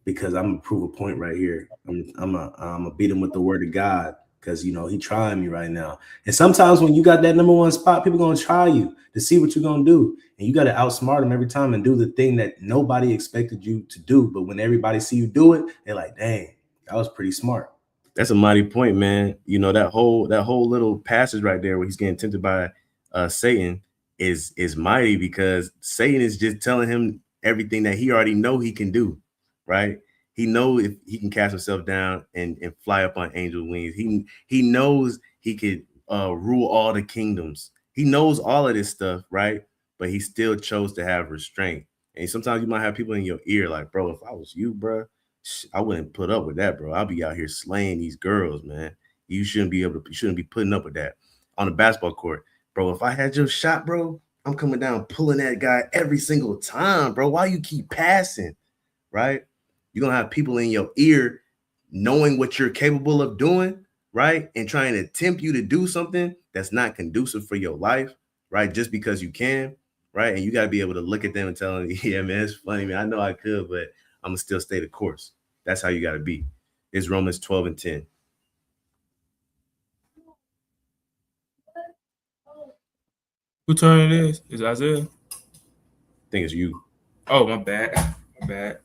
because I'm gonna prove a point right here. I'm gonna beat him with the word of God because he trying me right now. And sometimes when you got that number one spot, people gonna try you to see what you're gonna do, and you got to outsmart them every time and do the thing that nobody expected you to do. But when everybody see you do it, they're like, dang, that was pretty smart. That's a mighty point, man. That whole little passage right there where he's getting tempted by Satan is mighty, because Satan is just telling him everything that he already know he can do, right? He knows if he can cast himself down and fly up on angel wings. He knows he could rule all the kingdoms. He knows all of this stuff, right? But he still chose to have restraint. And sometimes you might have people in your ear like, bro, if I was you, bro, I wouldn't put up with that, bro. I'll be out here slaying these girls, man. You shouldn't be putting up with that on the basketball court, bro. If I had your shot, bro, I'm coming down pulling that guy every single time, bro. Why you keep passing, right? You're gonna have people in your ear knowing what you're capable of doing, right? And trying to tempt you to do something that's not conducive for your life, right? Just because you can, right? And you got to be able to look at them and tell them, yeah, man, it's funny, man. I know I could, but I'm gonna still stay the course. That's how you got to be. It's Romans 12 and 10. Who turn it is? Is Isaiah? I think it's you. Oh, my bad. My bad.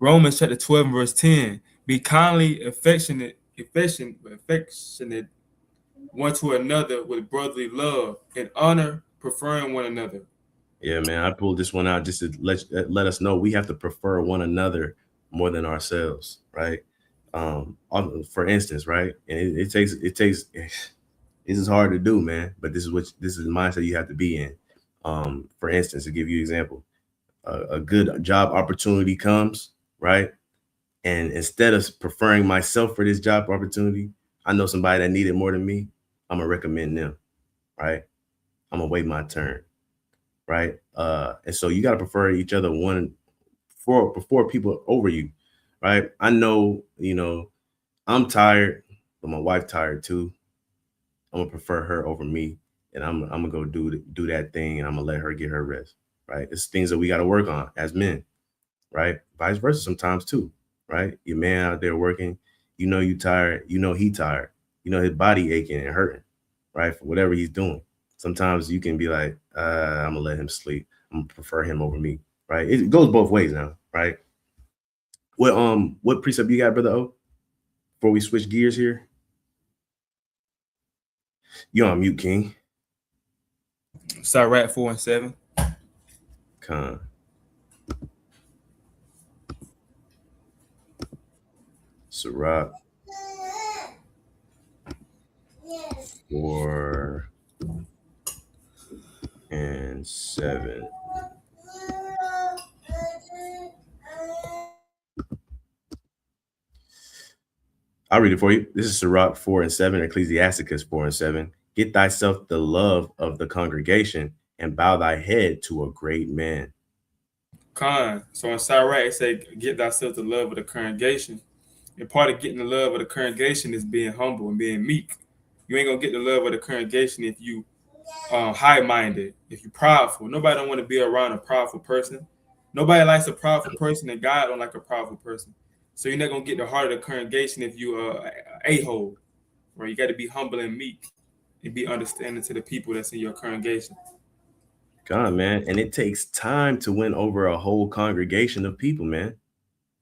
Romans chapter 12 verse 10. Be kindly affectionate one to another with brotherly love and honor, preferring one another. Yeah, man. I pulled this one out just to let us know we have to prefer one another more than ourselves, right? For instance, right? And it takes this is hard to do, man. But this is the mindset you have to be in. For instance, to give you an example, a good job opportunity comes, right? And instead of preferring myself for this job opportunity, I know somebody that need it more than me. I'm gonna recommend them, right? I'm gonna wait my turn, right? And so you gotta prefer each other before people over you, right? I know, I'm tired, but my wife tired too. I'm gonna prefer her over me, and I'm gonna go do that thing, and I'm gonna let her get her rest, right? It's things that we got to work on as men, right? Vice versa sometimes too, right? Your man out there working, you tired, he tired, his body aching and hurting, right? For whatever he's doing. Sometimes you can be like, I'm gonna let him sleep. I'm gonna prefer him over me, right? It goes both ways now, right? What precept you got, brother O? Before we switch gears here, you on mute, King. Sirach 4 and 7. Con. Sirach 4 and 7. I'll read it for you. This is Sirach 4 and 7, Ecclesiasticus 4 and 7. Get thyself the love of the congregation and bow thy head to a great man. Con. So in Sirach, it say, get thyself the love of the congregation. And part of getting the love of the congregation is being humble and being meek. You ain't gonna get the love of the congregation if you high-minded, if you proudful. Nobody don't want to be around a proudful person. Nobody likes a proudful person, and God don't like a proudful person. So you're not gonna get the heart of the congregation if you a-hole. Right? You got to be humble and meek and be understanding to the people that's in your congregation. God, man. And it takes time to win over a whole congregation of people, man.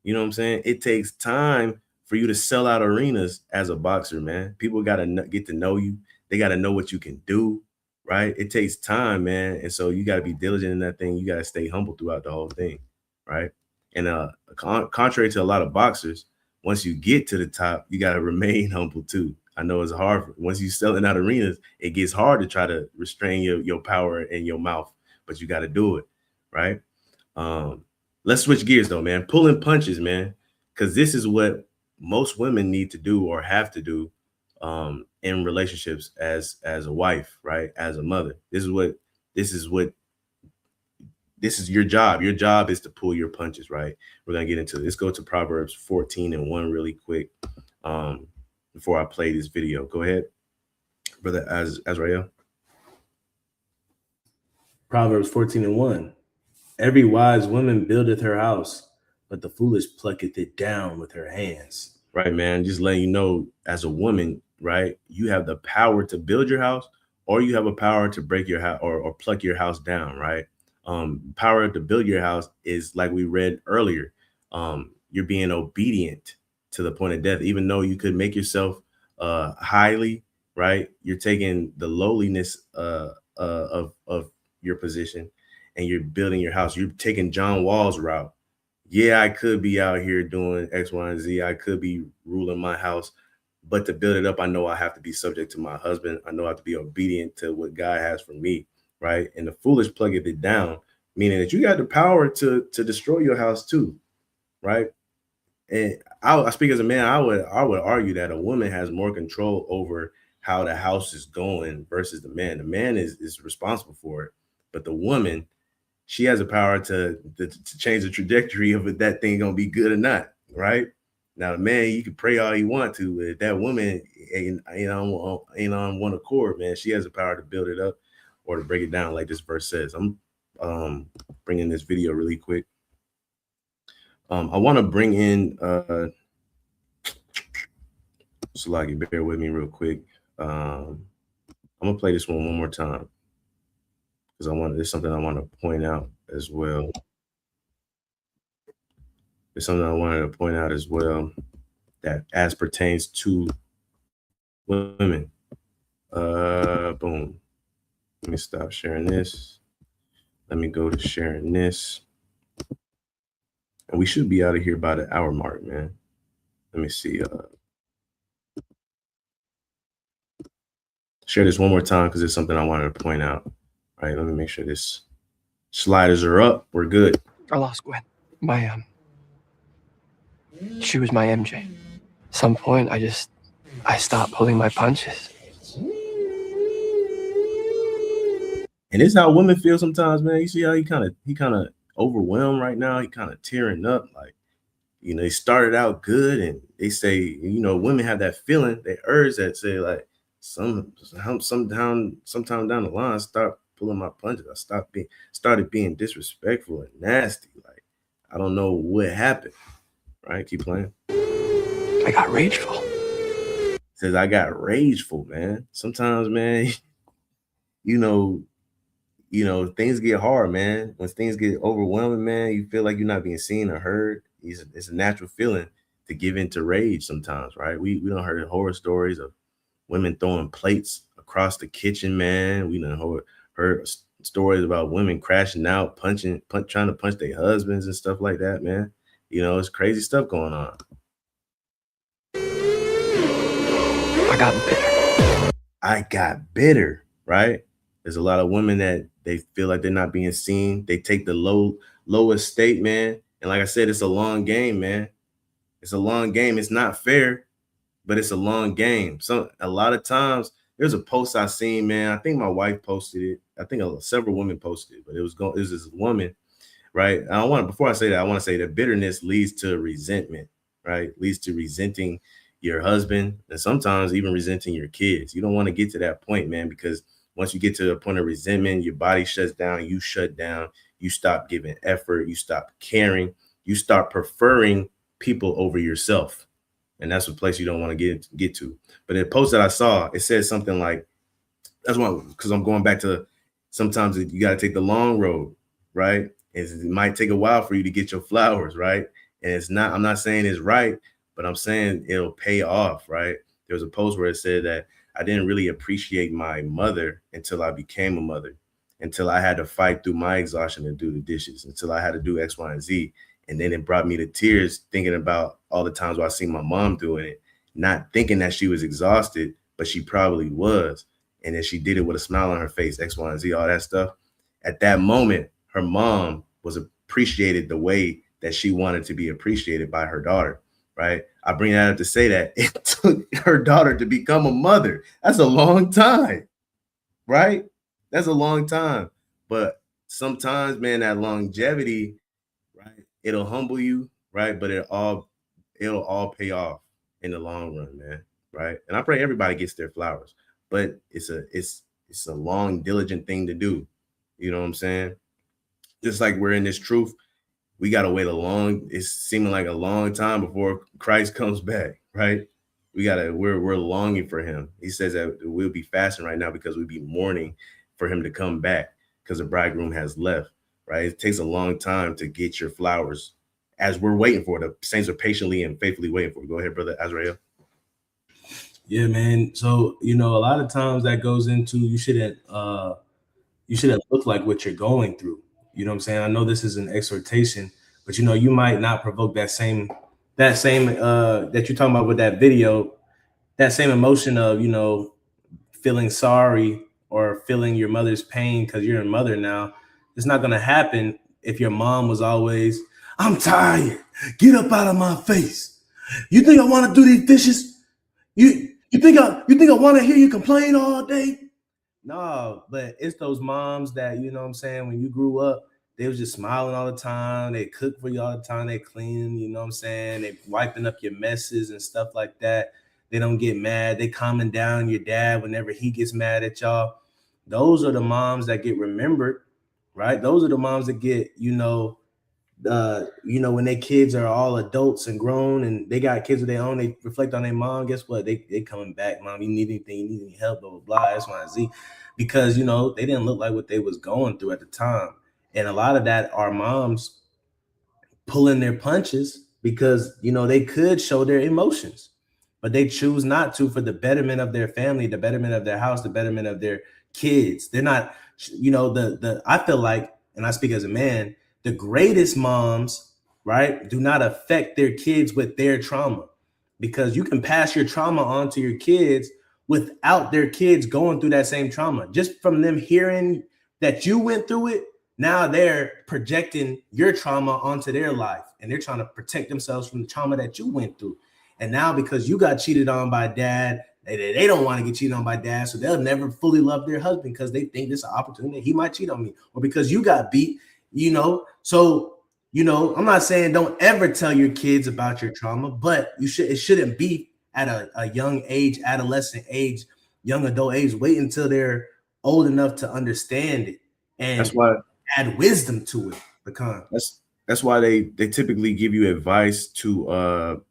You know what I'm saying? It takes time for you to sell out arenas as a boxer, man. People got to get to know you. They got to know what you can do, right? It takes time, man. And so you got to be diligent in that thing. You got to stay humble throughout the whole thing, right? And contrary to a lot of boxers, once you get to the top, you got to remain humble too. I know it's hard. Once you selling out arenas, it gets hard to try to restrain your power in your mouth, but you got to do it, right? Let's switch gears though, man. Pulling punches, man, because this is what most women need to do or have to do in relationships as a wife, right? As a mother. This is your job. Your job is to pull your punches, right? We're gonna get into it. Let's go to Proverbs 14 and 1 really quick before I play this video. Go ahead. Brother Azrael. Proverbs 14:1. Every wise woman buildeth her house, but the foolish plucketh it down with her hands. Right, man. Just letting you know, as a woman, right, you have the power to build your house, or you have a power to break your house or pluck your house down, right? Power to build your house is like we read earlier. You're being obedient to the point of death, even though you could make yourself highly, right? You're taking the lowliness of your position and you're building your house. You're taking John Wall's route. Yeah, I could be out here doing X, Y, and Z. I could be ruling my house, but to build it up, I know I have to be subject to my husband. I know I have to be obedient to what God has for me, right? And the foolish pluggeth it down, meaning that you got the power to destroy your house too, right? And I speak as a man. I would argue that a woman has more control over how the house is going versus the man. The man is responsible for it, but the woman, she has the power to change the trajectory of if that thing gonna be good or not, right? Now, the man, you can pray all you want to, but if that woman ain't on one accord, man, she has the power to build it up or to break it down, like this verse says. I'm bringing this video really quick. I want to bring in Salagi, bear with me real quick. I'm gonna play this one more time because there's something I want to point out as well. There's something I wanted to point out as well that as pertains to women. Boom. Let me stop sharing this. Let me go to sharing this. And we should be out of here by the hour mark, man. Let me see. Share this one more time because it's something I wanted to point out. All right, let me make sure this sliders are up. We're good. I lost Gwen. She was my MJ. At some point, I stopped pulling my punches. And this is how women feel sometimes, man. You see how he kind of overwhelmed right now. He kind of tearing up. Like, you know, he started out good, and they say, you know, women have that feeling, they urge that say, like, sometime down the line, start pulling my punches. I started being disrespectful and nasty. Like, I don't know what happened. Right? Keep playing. I got rageful. Says I got rageful, man. Sometimes, man, you know, things get hard, man. When things get overwhelming, man, you feel like you're not being seen or heard. It's a natural feeling to give into rage sometimes, right? We don't heard horror stories of women throwing plates across the kitchen, man. We done heard stories about women crashing out, trying to punch their husbands and stuff like that, man. You know, it's crazy stuff going on. I got bitter, right? There's a lot of women that they feel like they're not being seen. They take the lowest state, man. And like I said, it's a long game, man. It's a long game. It's not fair, but it's a long game. So a lot of times, there's a post I seen, man. I think my wife posted it. I think several women posted it, but it was this woman, right? Before I say that, I want to say that bitterness leads to resentment, right? Leads to resenting your husband and sometimes even resenting your kids. You don't want to get to that point, man, because once you get to a point of resentment, your body shuts down, you shut down, you stop giving effort, you stop caring, you start preferring people over yourself. And that's a place you don't want to get to. But in the post that I saw, it said something like, that's why, because I'm going back to sometimes you got to take the long road, right? It might take a while for you to get your flowers, right? And I'm not saying it's right, but I'm saying it'll pay off, right? There was a post where it said that I didn't really appreciate my mother until I became a mother, until I had to fight through my exhaustion to do the dishes, until I had to do X, Y, and Z. And then it brought me to tears thinking about all the times where I seen my mom doing it, not thinking that she was exhausted, but she probably was. And then she did it with a smile on her face, X, Y, and Z, all that stuff. At that moment, her mom was appreciated the way that she wanted to be appreciated by her daughter, right? I bring that up to say that it took her daughter to become a mother. That's a long time, right? That's a long time. But sometimes, man, that longevity, right? It'll humble you, right? But it'll all pay off in the long run, man, right? And I pray everybody gets their flowers. but it's a long, diligent thing to do. You know what I'm saying? Just like we're in this truth, we gotta wait it's seeming like a long time before Christ comes back, right? We're longing for him. He says that we'll be fasting right now because we'll be mourning for him to come back because the bridegroom has left, right? It takes a long time to get your flowers as we're waiting for it. The saints are patiently and faithfully waiting for it. Go ahead, brother Azrael. Yeah, man. So, a lot of times that goes into you shouldn't look like what you're going through. You know what I'm saying? I know this is an exhortation, but you might not provoke that same that you're talking about with that video, that same emotion of, feeling sorry or feeling your mother's pain because you're a mother now. It's not gonna happen if your mom was always, I'm tired. Get up out of my face. You think I want to do these dishes? You think I want to hear you complain all day? No, but it's those moms that, you know what I'm saying, when you grew up, they was just smiling all the time. They cook for you all the time. They clean, you know what I'm saying? They wiping up your messes and stuff like that. They don't get mad. They calming down your dad whenever he gets mad at y'all. Those are the moms that get remembered, right? Those are the moms that get, when their kids are all adults and grown and they got kids of their own, they reflect on their mom. Guess what? They coming back, mom. You need anything? You need any help? Blah blah blah. X, Y, and Z. Because they didn't look like what they was going through at the time, and a lot of that are moms pulling their punches because they could show their emotions, but they choose not to for the betterment of their family, the betterment of their house, the betterment of their kids. They're not, I feel like, and I speak as a man, the greatest moms, right, do not affect their kids with their trauma, because you can pass your trauma on to your kids without their kids going through that same trauma. Just from them hearing that you went through it, now they're projecting your trauma onto their life and they're trying to protect themselves from the trauma that you went through. And now because you got cheated on by dad, they don't want to get cheated on by dad, so they'll never fully love their husband because they think this is an opportunity he might cheat on me, or because you got beat, So, I'm not saying don't ever tell your kids about your trauma, but it shouldn't be at a young age, adolescent age, young adult age. Wait until they're old enough to understand it and That's why add wisdom to it. That's why they typically give you advice to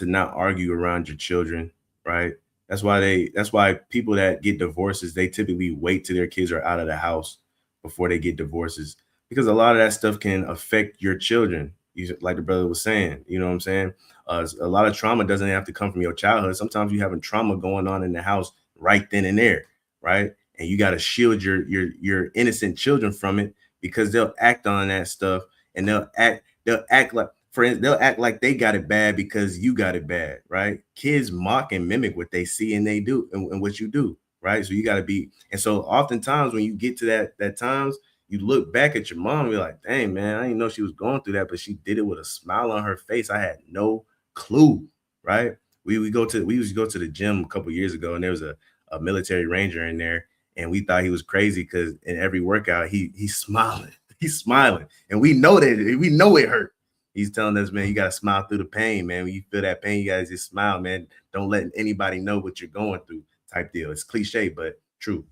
not argue around your children, right? That's why people that get divorces, they typically wait till their kids are out of the house before they get divorces, because a lot of that stuff can affect your children. Like the brother was saying, you know what I'm saying? A lot of trauma doesn't have to come from your childhood. Sometimes you having trauma going on in the house right then and there, right? And you got to shield your innocent children from it, because they'll act on that stuff, and they'll act like, friends, they'll act like they got it bad because you got it bad, right? Kids mock and mimic what they see and they do and what you do, right? So you got to be, and so oftentimes when you get to that times, you look back at your mom and you're like, dang, man, I didn't know she was going through that, but she did it with a smile on her face. I had no clue, right? We used to go to the gym a couple years ago, and there was a military ranger in there, and we thought he was crazy because in every workout he's smiling. He's smiling, and we know it hurt. He's telling us, man, you gotta smile through the pain, man. When you feel that pain, you gotta just smile, man. Don't let anybody know what you're going through, type deal. It's cliche, but true.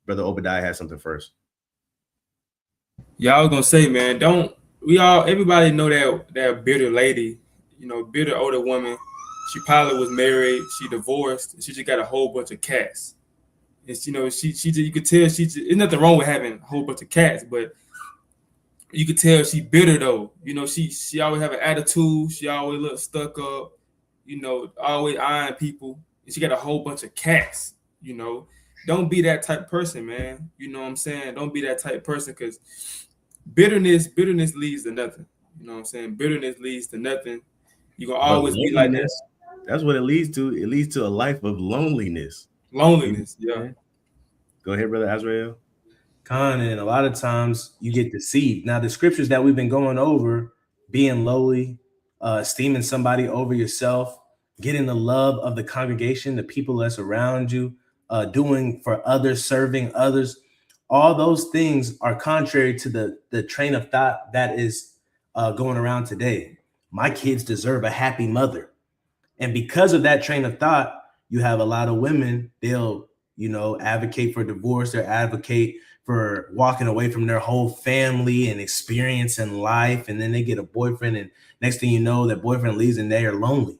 Brother Obadiah has something first. Yeah, I was gonna say, man, everybody know that bitter lady, bitter older woman. She probably was married, she divorced, and she just got a whole bunch of cats. And you could tell there's nothing wrong with having a whole bunch of cats, but you could tell she bitter though. She always have an attitude. She always look stuck up. Always eyeing people. And she got a whole bunch of cats. Don't be that type of person, man. You know what I'm saying? Don't be that type of person, because bitterness leads to nothing. You know what I'm saying? Bitterness leads to nothing. You're gonna always be like that. That's what it leads to. It leads to a life of loneliness. Loneliness, yeah. Go ahead, Brother Azrael. And a lot of times you get deceived. Now, the scriptures that we've been going over, being lowly, esteeming somebody over yourself, getting the love of the congregation, the people that's around you, doing for others, serving others, all those things are contrary to the train of thought that is going around today. My kids deserve a happy mother. And because of that train of thought, you have a lot of women, they'll advocate for divorce, or advocate for walking away from their whole family and experiencing life. And then they get a boyfriend, and next thing you know, that boyfriend leaves and they are lonely.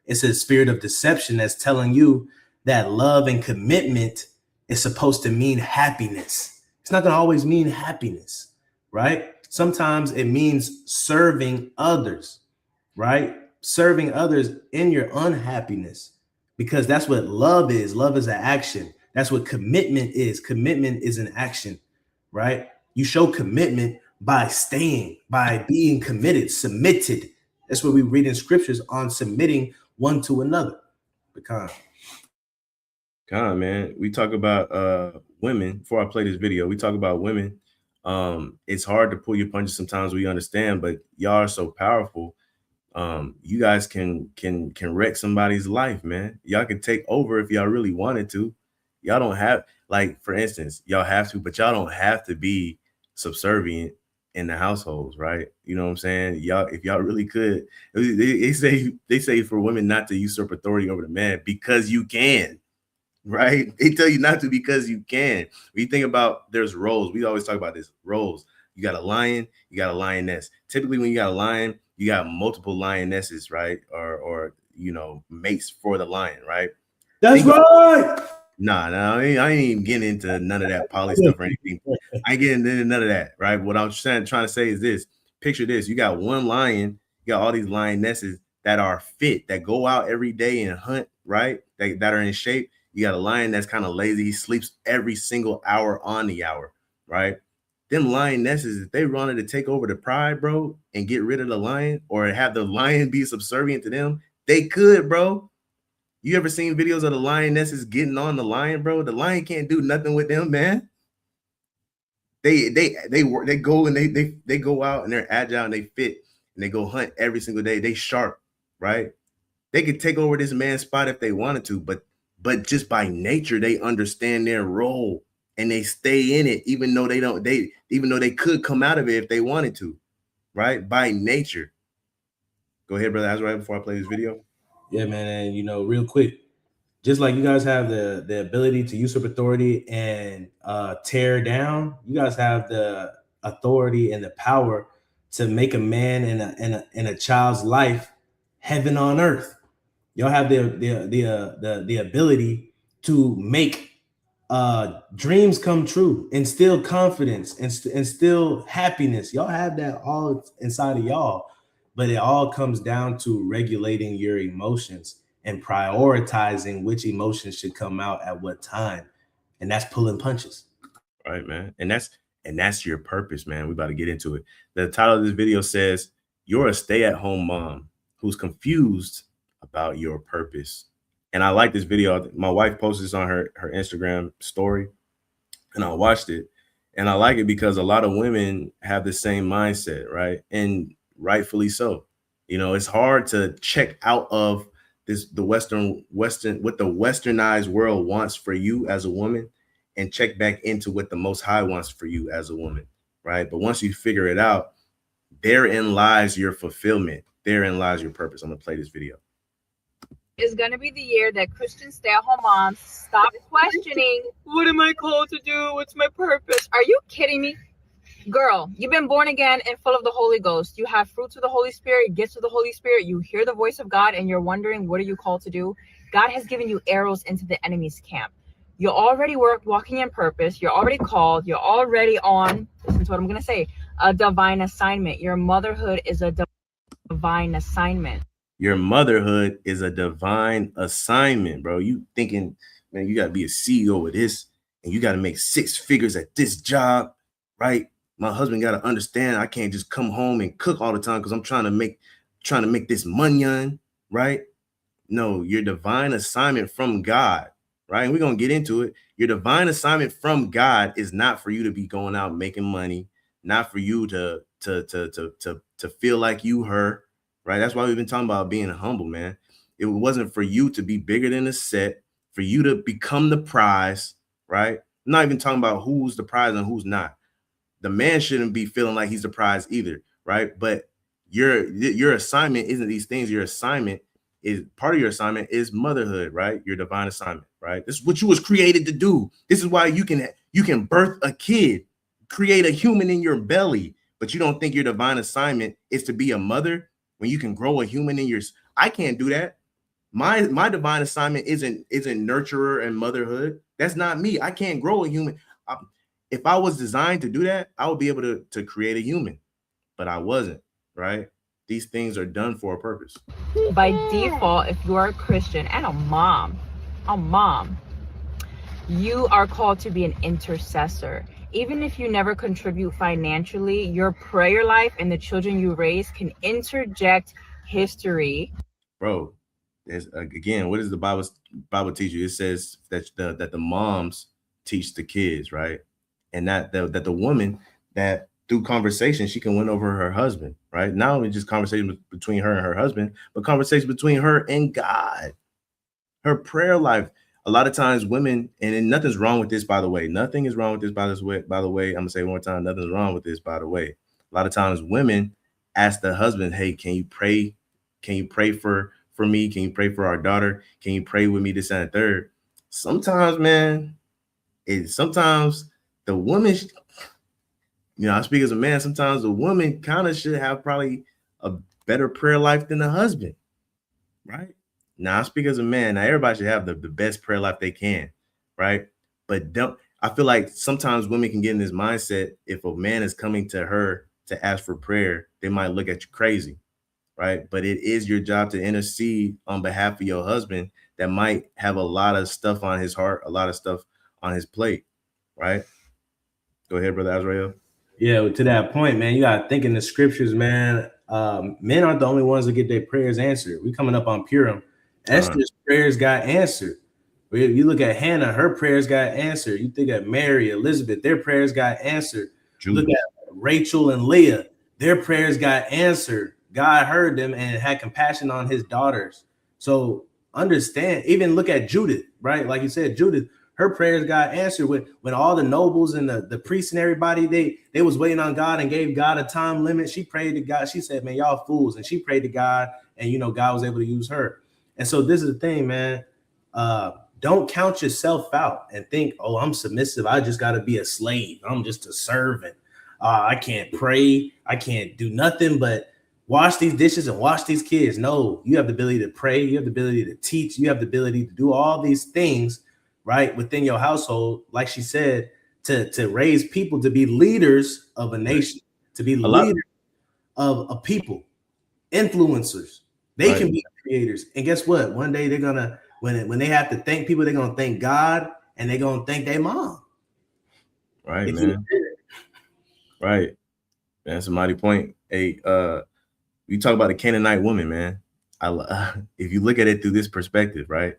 It's a spirit of deception that's telling you that love and commitment is supposed to mean happiness. It's not going to always mean happiness, right? Sometimes it means serving others, right? Serving others in your unhappiness, because that's what love is. Love is an action. That's what commitment is. Commitment is an action, right? You show commitment by staying, by being committed, submitted. That's what we read in scriptures on submitting one to another. Pecan. Man, we talk about women. Before I play this video, we talk about women. It's hard to pull your punches sometimes, we understand, but y'all are so powerful. You guys can wreck somebody's life, man. Y'all can take over if y'all really wanted to. Y'all don't have, like, for instance, y'all have to, but y'all don't have to be subservient in the households, right? You know what I'm saying? Y'all, if y'all really could, they say for women not to usurp authority over the man because you can, right? They tell you not to because you can. When you think about, there's roles. We always talk about this, roles. You got a lion, you got a lioness. Typically, when you got a lion, you got multiple lionesses, right? Or mates for the lion, right? That's right. Nah, I ain't even getting into none of that poly stuff or anything. I ain't getting into none of that, right? What I'm trying to say is this. Picture this. You got one lion, you got all these lionesses that are fit, that go out every day and hunt, right? That are in shape. You got a lion that's kind of lazy. He sleeps every single hour on the hour, right? Them lionesses, if they wanted to take over the pride, bro, and get rid of the lion, or have the lion be subservient to them, they could, bro. You ever seen videos of the lionesses getting on the lion, bro? The lion can't do nothing with them, man. They go and they go out and they're agile and they fit and they go hunt every single day. They sharp, right? They could take over this man's spot if they wanted to, but just by nature they understand their role and they stay in it, even though they could come out of it if they wanted to, right? By nature. Go ahead, brother Azrael, before I play this video. Yeah, man. And real quick, just like you guys have the ability to usurp authority and tear down, you guys have the authority and the power to make a man in a child's life heaven on earth. Y'all have the ability to make dreams come true, instill confidence, instill happiness. Y'all have that all inside of y'all, but it all comes down to regulating your emotions and prioritizing which emotions should come out at what time, and that's pulling punches. Right, man. And that's your purpose, man. We about to get into it. The title of this video says, "You're a stay-at-home mom who's confused about your purpose." And I like this video. My wife posted this on her Instagram story, and I watched it. And I like it because a lot of women have the same mindset, right? And rightfully so. It's hard to check out of the Western what the westernized world wants for you as a woman, and check back into what the Most High wants for you as a woman, right? But once you figure it out, therein lies your fulfillment. Therein lies your purpose. I'm gonna play this video. Is going to be the year that Christian stay-at-home moms stop questioning, what am I called to do? What's my purpose? Are you kidding me? Girl, you've been born again and full of the Holy Ghost. You have fruits of the Holy Spirit, gifts of the Holy Spirit. You hear the voice of God and you're wondering, what are you called to do? God has given you arrows into the enemy's camp. You're already walking in purpose. You're already called. You're already on, listen to what I'm going to say, a divine assignment. Your motherhood is a divine assignment. Your motherhood is a divine assignment, bro. You thinking, man, you got to be a CEO of this and you got to make 6 figures at this job, right? My husband got to understand I can't just come home and cook all the time because I'm trying to make this money, right? No, your divine assignment from God, right? And we're going to get into it. Your divine assignment from God is not for you to be going out making money, not for you to feel like you her, right? That's why we've been talking about being humble, man. It wasn't for you to be bigger than the set, for you to become the prize, right? I'm not even talking about who's the prize and who's not. The man shouldn't be feeling like he's the prize either, right? But your assignment isn't these things. Your assignment is part of your assignment is motherhood, right? Your divine assignment, right? This is what you was created to do. This is why you can birth a kid, create a human in your belly, but you don't think your divine assignment is to be a mother when you can grow a human in your. I can't do that. My divine assignment isn't nurturer and motherhood. That's not me. I can't grow a human. If I was designed to do that, I would be able to create a human, but I wasn't, right? These things are done for a purpose. By default, if you are a Christian and a mom, you are called to be an intercessor. Even if you never contribute financially, your prayer life and the children you raise can interject history. Bro, again, what does the Bible teach you? It says that the moms teach the kids, right? And that the woman, that through conversation she can win over her husband, right? Not only just conversation between her and her husband, but conversation between her and God. Her prayer life. A lot of times women, and nothing's wrong with this, by the way. Nothing is wrong with this, by the way. I'm gonna say it one more time. Nothing's wrong with this, by the way. A lot of times women ask the husband, hey, can you pray? Can you pray for me? Can you pray for our daughter? Can you pray with me, this and the third? Sometimes, man, sometimes the woman, I speak as a man, sometimes the woman kind of should have probably a better prayer life than the husband, right? Now I speak as a man. Now everybody should have the best prayer life they can, right? But I feel like sometimes women can get in this mindset. If a man is coming to her to ask for prayer, they might look at you crazy, right? But it is your job to intercede on behalf of your husband that might have a lot of stuff on his heart, a lot of stuff on his plate, right? Go ahead, Brother Azrael. Yeah, to that point, man, you got to think in the scriptures, man. Men aren't the only ones that get their prayers answered. We coming up on Purim. Esther's prayers got answered. You look at Hannah, her prayers got answered. You think of Mary, Elizabeth, their prayers got answered. Look at Rachel and Leah, their prayers got answered. God heard them and had compassion on his daughters. So understand, even look at Judith, right? Like you said, Judith, her prayers got answered when all the nobles and the priests and everybody, they was waiting on God and gave God a time limit. She prayed to God. She said, man, y'all fools. And she prayed to God, and God was able to use her. And so this is the thing, man. Don't count yourself out and think, oh, I'm submissive. I just got to be a slave. I'm just a servant. I can't pray. I can't do nothing but wash these dishes and wash these kids. No, you have the ability to pray. You have the ability to teach. You have the ability to do all these things, right, within your household, like she said, to raise people to be leaders of a nation, to be leaders of a people, influencers. They can be creators. And guess what? One day they're gonna, when they have to thank people, they're gonna thank God and they're gonna thank their mom. Right, man. Right. That's a mighty point. Hey, you talk about the Canaanite woman, man. If you look at it through this perspective, right?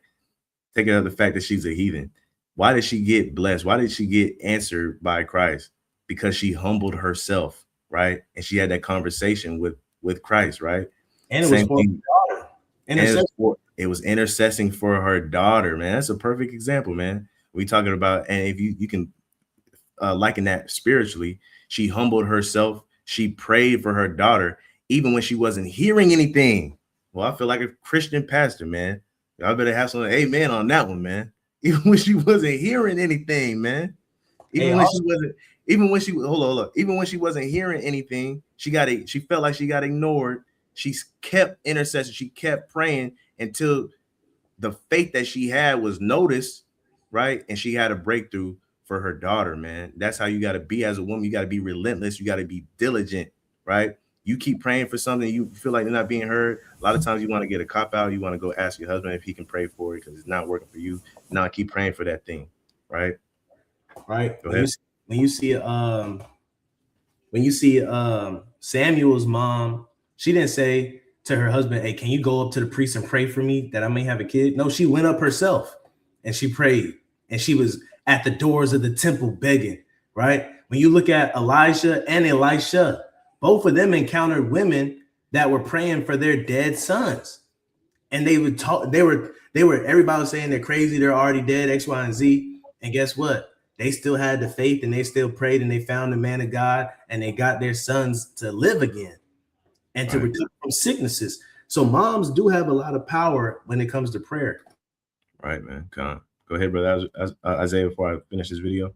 Take out the fact that she's a heathen. Why did she get blessed? Why did she get answered by Christ? Because she humbled herself, right? And she had that conversation with Christ, right? And it was for her daughter. It was intercessing for her daughter, man. That's a perfect example, man. We talking about, and if you can liken that spiritually, she humbled herself. She prayed for her daughter, even when she wasn't hearing anything. Well, I feel like a Christian pastor, man. Y'all better have some amen on that one, man. Even when she wasn't hearing anything, man. Even when she wasn't hearing anything, she felt like she got ignored. She kept intercession. She kept praying until the faith that she had was noticed, right? And she had a breakthrough for her daughter, man. That's how you got to be as a woman. You got to be relentless. You got to be diligent, right? You keep praying for something, you feel like they're not being heard. A lot of times you want to get a cop out. You want to go ask your husband if he can pray for it because it's not working for you. Now keep praying for that thing, right? Right. When you see Samuel's mom, she didn't say to her husband, hey, can you go up to the priest and pray for me that I may have a kid? No, she went up herself and she prayed, and she was at the doors of the temple begging, right? When you look at Elijah and Elisha, both of them encountered women that were praying for their dead sons. And they would talk, everybody was saying they're crazy, they're already dead, X, Y, and Z. And guess what? They still had the faith and they still prayed and they found the man of God and they got their sons to live again and to recover from sicknesses. So moms do have a lot of power when it comes to prayer. Right, man. Come on. Go ahead, brother Isaiah, before I finish this video.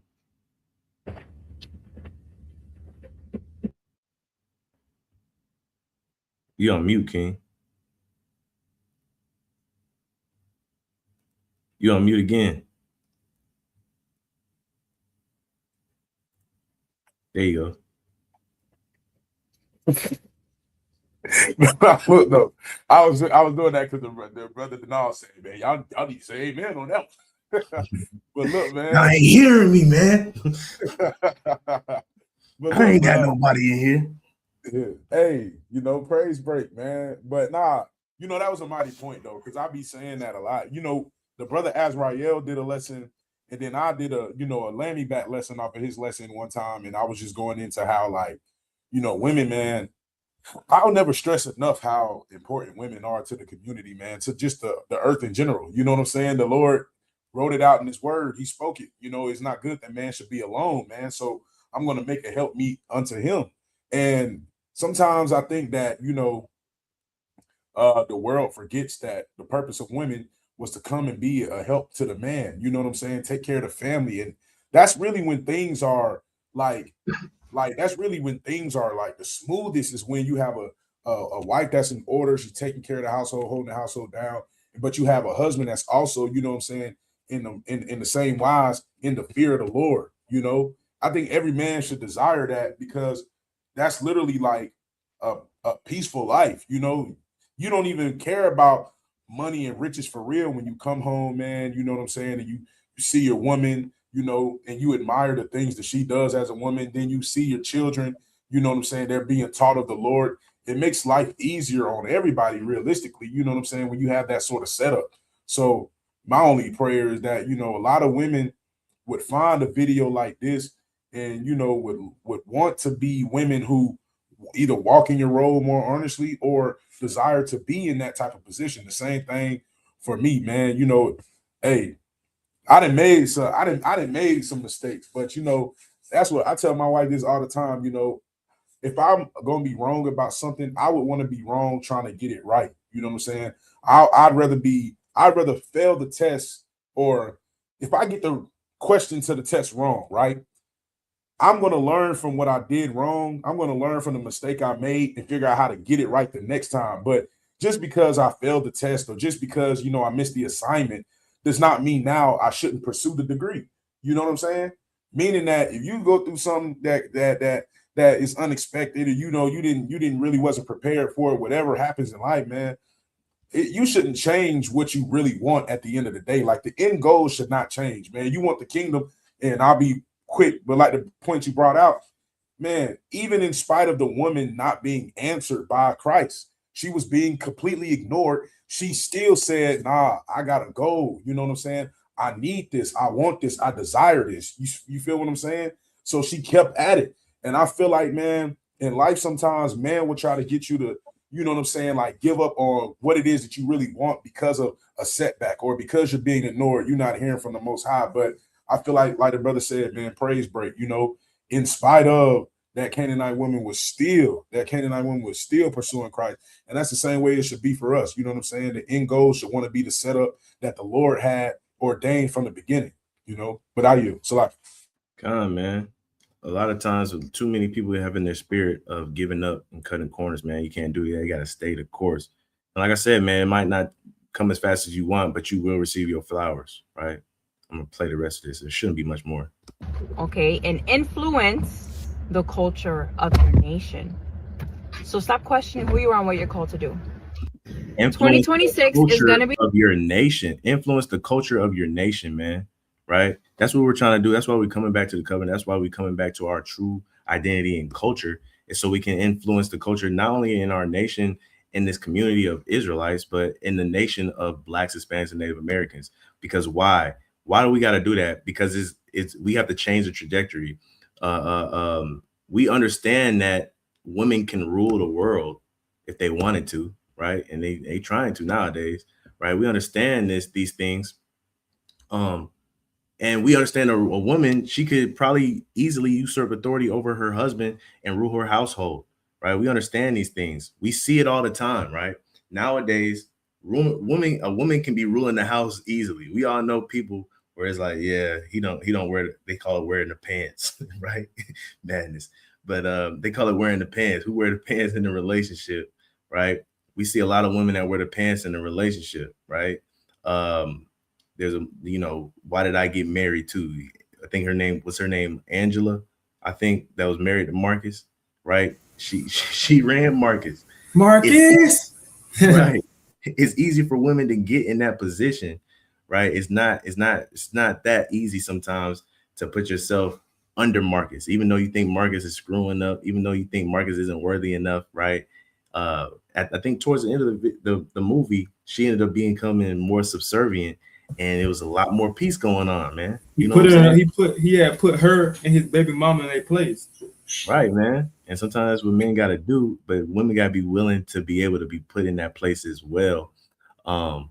You on mute, King. You on mute again. There you go. Look, no, I was doing that because the brother Denal said, man, y'all need to say amen on that one. But look, man, I ain't hearing me, man. but look, I ain't got nobody in here. Hey, you know, praise break, man. But nah, you know, that was a mighty point though, because I be saying that a lot. You know, the brother Azrael did a lesson, and then I did a Lammy back lesson off of his lesson one time, and I was just going into how, like, you know, women, man, I'll never stress enough how important women are to the community, man, to just the earth in general. You know what I'm saying? The Lord wrote it out in his word. He spoke it. You know, it's not good that man should be alone, man. So I'm going to make a help meet unto him. And sometimes I think that, you know, the world forgets that the purpose of women was to come and be a help to the man. You know what I'm saying? Take care of the family. And that's really when things are like that's really when things are like the smoothest, is when you have a wife that's in order, she's taking care of the household, holding the household down, but you have a husband that's also, you know what I'm saying, in the same wise, in the fear of the Lord. You know, I think every man should desire that, because that's literally like a peaceful life. You know, you don't even care about money and riches for real when you come home, man. You know what I'm saying? And you see your woman, you know, and you admire the things that she does as a woman. Then you see your children, you know what I'm saying, they're being taught of the Lord. It makes life easier on everybody, realistically, you know what I'm saying, when you have that sort of setup. So my only prayer is that, you know, a lot of women would find a video like this and, you know, would want to be women who either walk in your role more honestly or desire to be in that type of position. The same thing for me, man. You know, hey, I done made some mistakes, but you know, that's what I tell my wife this all the time. You know, if I'm gonna be wrong about something, I would want to be wrong trying to get it right. You know what I'm saying? I'd rather fail the test, or if I get the question to the test wrong, right? I'm going to learn from what I did wrong. I'm going to learn from the mistake I made and figure out how to get it right the next time. But just because I failed the test, or just because, you know, I missed the assignment, does not mean now I shouldn't pursue the degree. You know what I'm saying? Meaning that if you go through something that is unexpected, or you know you didn't really wasn't prepared for it, whatever happens in life, man, you shouldn't change what you really want at the end of the day. Like, the end goal should not change, man. You want the kingdom, and I'll be quick, but like the point you brought out, man, even in spite of the woman not being answered by Christ, she was being completely ignored. She still said, nah, I gotta go. You know what I'm saying? I need this, I want this, I desire this. You feel what I'm saying? So she kept at it. And I feel like, man, in life, sometimes man will try to get you to, you know what I'm saying, like give up on what it is that you really want because of a setback, or because you're being ignored, you're not hearing from the Most High. But I feel like the brother said, man, praise break, you know, in spite of that Canaanite woman was still pursuing Christ. And that's the same way it should be for us. You know what I'm saying? The end goal should want to be the setup that the Lord had ordained from the beginning, you know. But I you. So like, come on, man. A lot of times with too many people having their spirit of giving up and cutting corners, man, you can't do that. You got to stay the course. And like I said, man, it might not come as fast as you want, but you will receive your flowers, right? I'm going to play the rest of this. It shouldn't be much more. Okay, and influence the culture of your nation. So stop questioning who you are and what you're called to do. 2026 is going to be of your nation. Influence the culture of your nation, man. Right? That's what we're trying to do. That's why we're coming back to the covenant. That's why we're coming back to our true identity and culture, is so we can influence the culture, not only in our nation, in this community of Israelites, but in the nation of Blacks, Hispanics, and Native Americans. Because why? Why do we got to do that? Because it's we have to change the trajectory. We understand that women can rule the world if they wanted to, right? And they trying to nowadays, right? We understand these things. And we understand a woman, she could probably easily usurp authority over her husband and rule her household, right? We understand these things. We see it all the time, right? Nowadays, a woman can be ruling the house easily. We all know people where it's like, yeah, he don't wear, they call it wearing the pants, right? Madness. But they call it wearing the pants. Who wear the pants in the relationship, right? We see a lot of women that wear the pants in the relationship, right? There's a, why did I get married to? I think her name Angela. I think that was married to Marcus, right? She ran Marcus. Marcus. Right. It's easy for women to get in that position, right? It's not that easy sometimes to put yourself under Marcus, even though you think Marcus is screwing up, even though you think Marcus isn't worthy enough, right? I think towards the end of the movie, she ended up becoming more subservient, and it was a lot more peace going on, man. He had put her and his baby mama in their place. Right, man. And sometimes that's what men got to do, but women got to be willing to be able to be put in that place as well. And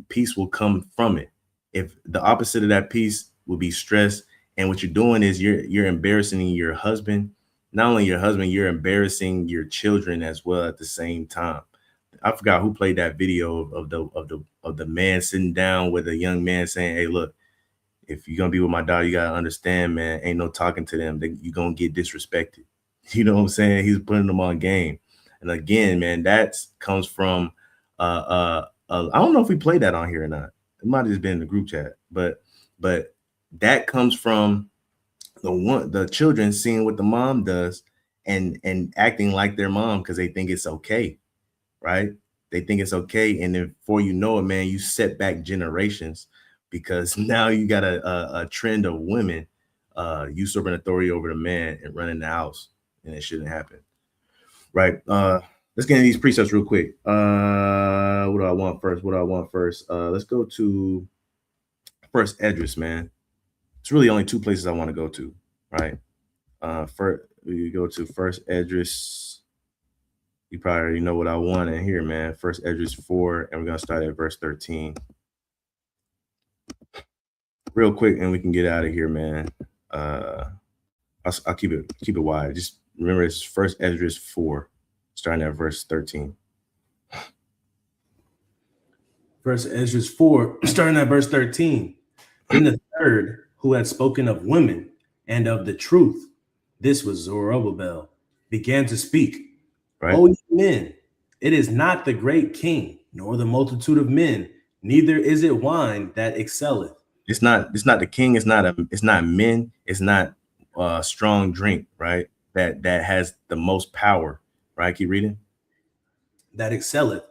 peace will come from it. If the opposite of that peace will be stress, and what you're doing is you're embarrassing your husband. Not only your husband, you're embarrassing your children as well at the same time. I forgot who played that video of the man sitting down with a young man saying, "Hey, look, if you're gonna be with my daughter, you gotta understand, man, ain't no talking to them. You're gonna get disrespected." You know what I'm saying? He's putting them on game. And again, man, that comes from I don't know if we played that on here or not. It might have just been in the group chat, but that comes from the children seeing what the mom does and acting like their mom because they think it's okay, right? They think it's okay, and then before you know it, man, you set back generations because now you got a trend of women usurping authority over the man and running the house, and it shouldn't happen, right? Let's get into these precepts real quick. What do I want first? Let's go to First Esdras, man. It's really only two places I want to go to, right? First, we go to First Esdras. You probably already know what I want in here, man. First Esdras 4, and we're gonna start at verse 13. Real quick, and we can get out of here, man. I'll keep it wide. Just remember, it's First Esdras 4, starting at verse 13. First Esdras 4, starting at verse 13. Then the third, who had spoken of women and of the truth, this was Zerubbabel, began to speak. Right. O ye men, it is not the great king, nor the multitude of men, neither is it wine that excelleth. It's not the king, it's not men, it's not strong drink, right? That has the most power, right? Keep reading. That excelleth.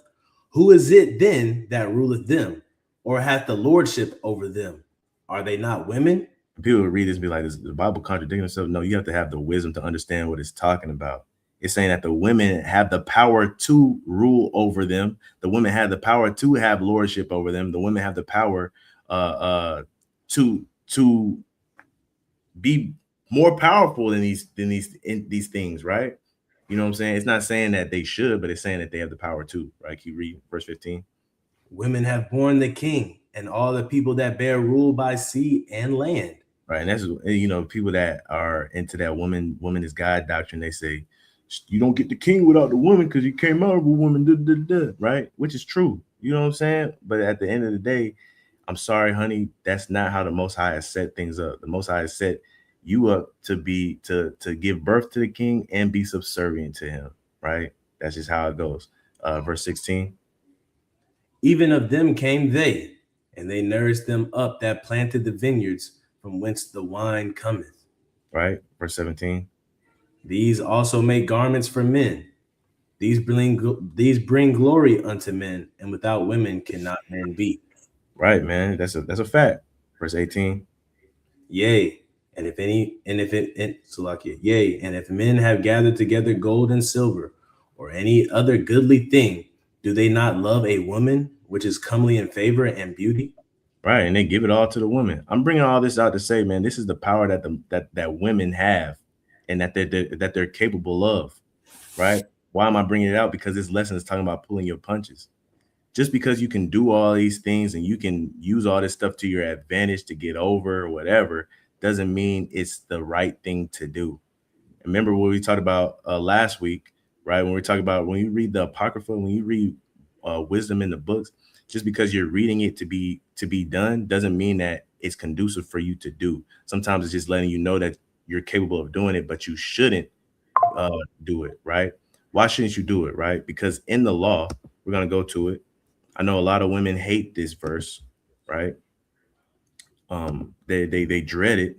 Who is it then that ruleth them, or hath the lordship over them? Are they not women? People would read this and be like, is the Bible contradicting itself? No, you have to have the wisdom to understand what it's talking about. It's saying that the women have the power to rule over them. The women have the power to have lordship over them. The women have the power to be more powerful than these things, right? You know what I'm saying? It's not saying that they should, but it's saying that they have the power to, right? Keep reading verse 15. Women have borne the king and all the people that bear rule by sea and land. Right. And that's, people that are into that woman is God doctrine. They say, you don't get the king without the woman because you came out of a woman, right? Which is true. You know what I'm saying? But at the end of the day, I'm sorry, honey, that's not how the Most High has set things up. The Most High has set you up to give birth to the king and be subservient to him, right? That's just how it goes. Verse 16. Even of them came they, and they nourished them up that planted the vineyards from whence the wine cometh. Right. Verse 17. These also make garments for men. These bring glory unto men, and without women cannot men be. Right, man. That's a fact. Verse 18. Yea, and if men have gathered together gold and silver, or any other goodly thing, do they not love a woman which is comely in favor and beauty? Right, and they give it all to the women. I'm bringing all this out to say, man, this is the power that women have, and that they're capable of, right? Why am I bringing it out? Because this lesson is talking about pulling your punches. Just because you can do all these things and you can use all this stuff to your advantage to get over or whatever, doesn't mean it's the right thing to do. Remember what we talked about last week, right? When we're talking about when you read the Apocrypha, when you read wisdom in the books, just because you're reading it to be done doesn't mean that it's conducive for you to do. Sometimes it's just letting you know that you're capable of doing it, but you shouldn't do it, right? Why shouldn't you do it, right? Because in the law, we're gonna go to it. I know a lot of women hate this verse, right? They dread it.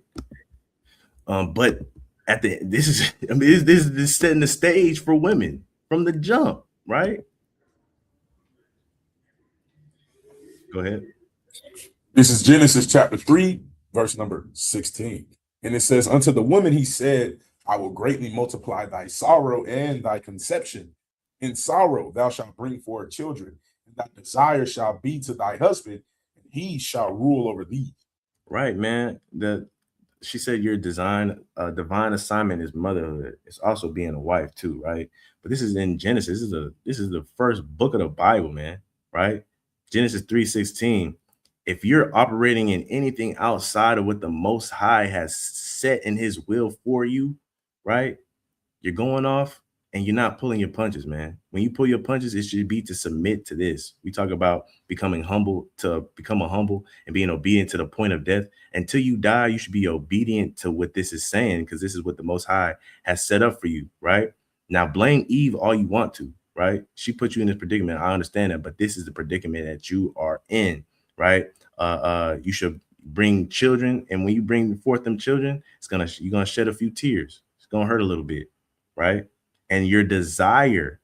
But at the this is I mean this is setting the stage for women from the jump, right? Go ahead. This is Genesis chapter 3, verse number 16. And it says, unto the woman he said, I will greatly multiply thy sorrow and thy conception. In sorrow thou shalt bring forth children, and thy desire shall be to thy husband, and he shall rule over thee. Right, man. She said your divine assignment is motherhood. It's also being a wife too, right? But this is in Genesis. This is the first book of the Bible, man, right? Genesis 3:16. If you're operating in anything outside of what the Most High has set in his will for you, right? You're going off and you're not pulling your punches, man. When you pull your punches, it should be to submit to this. We talk about becoming humble, to become a humble and being obedient to the point of death. Until you die, you should be obedient to what this is saying, because this is what the Most High has set up for you, right? Now, blame Eve all you want to, right? She put you in this predicament. I understand that, but this is the predicament that you are in, right? You should bring children, and when you bring forth them children, you're gonna shed a few tears. It's gonna hurt a little bit, right? And your desire,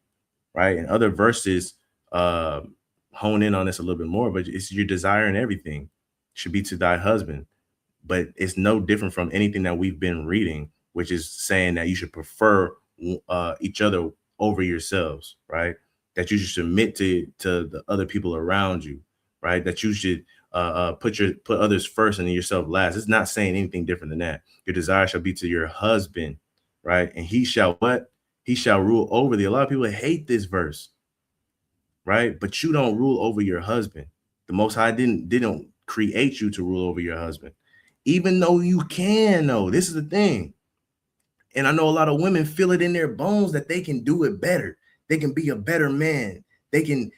right? And other verses hone in on this a little bit more, but it's your desire in everything should be to thy husband. But it's no different from anything that we've been reading, which is saying that you should prefer each other over yourselves, right? That you should submit to the other people around you, right? That you should put others first and yourself last. It's not saying anything different than that. Your desire shall be to your husband, right? And he shall what? He shall rule over thee. A lot of people hate this verse, right? But you don't rule over your husband. The Most High didn't create you to rule over your husband, even though you can. Though this is the thing, and I know a lot of women feel it in their bones that they can do it better. They can be a better man. They can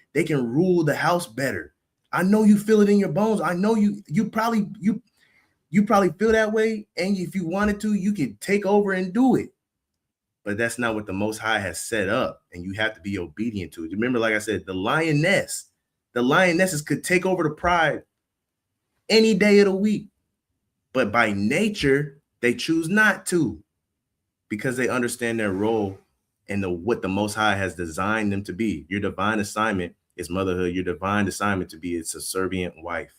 rule the house better. I know you feel it in your bones. I know you probably feel that way, and if you wanted to, you could take over and do it. But that's not what the Most High has set up, and you have to be obedient to it. Remember, like I said, the lionesses could take over the pride any day of the week, but by nature, they choose not to, because they understand their role and what the Most High has designed them to be. Your divine assignment is motherhood. Your divine assignment to be a subservient wife,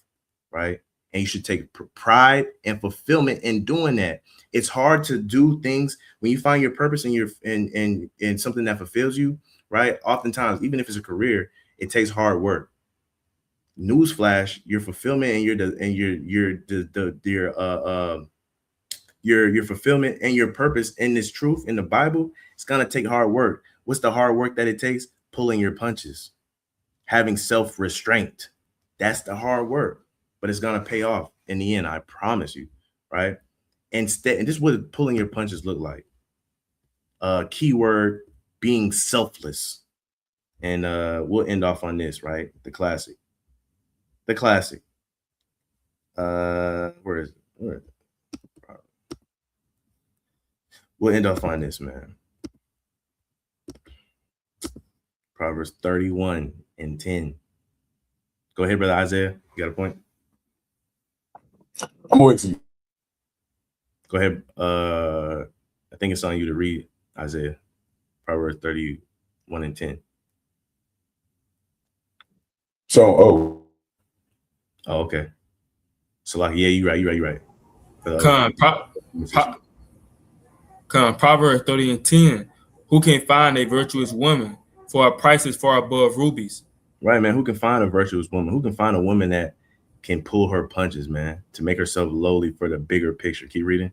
right? And you should take pride and fulfillment in doing that. It's hard to do things when you find your purpose and in something that fulfills you, right? Oftentimes, even if it's a career, it takes hard work. Newsflash: your fulfillment and your fulfillment and your purpose in this truth in the Bible, it's gonna take hard work. What's the hard work that it takes? Pulling your punches, having self-restraint. That's the hard work, but it's gonna pay off in the end. I promise you, right? And this is what pulling your punches look like. Keyword: being selfless. And we'll end off on this, right? The classic. Where is it? We'll end off on this, man. Proverbs 31:10. Go ahead, brother Isaiah. You got a point? I'm waiting for you. Go ahead. I think it's on you to read, Isaiah. Proverbs 31:10. So, okay. So, like, yeah, you're right. Proverbs 30:10. Who can find a virtuous woman? For her price is far above rubies. Right, man. Who can find a virtuous woman? Who can find a woman that can pull her punches, man, to make herself lowly for the bigger picture? Keep reading.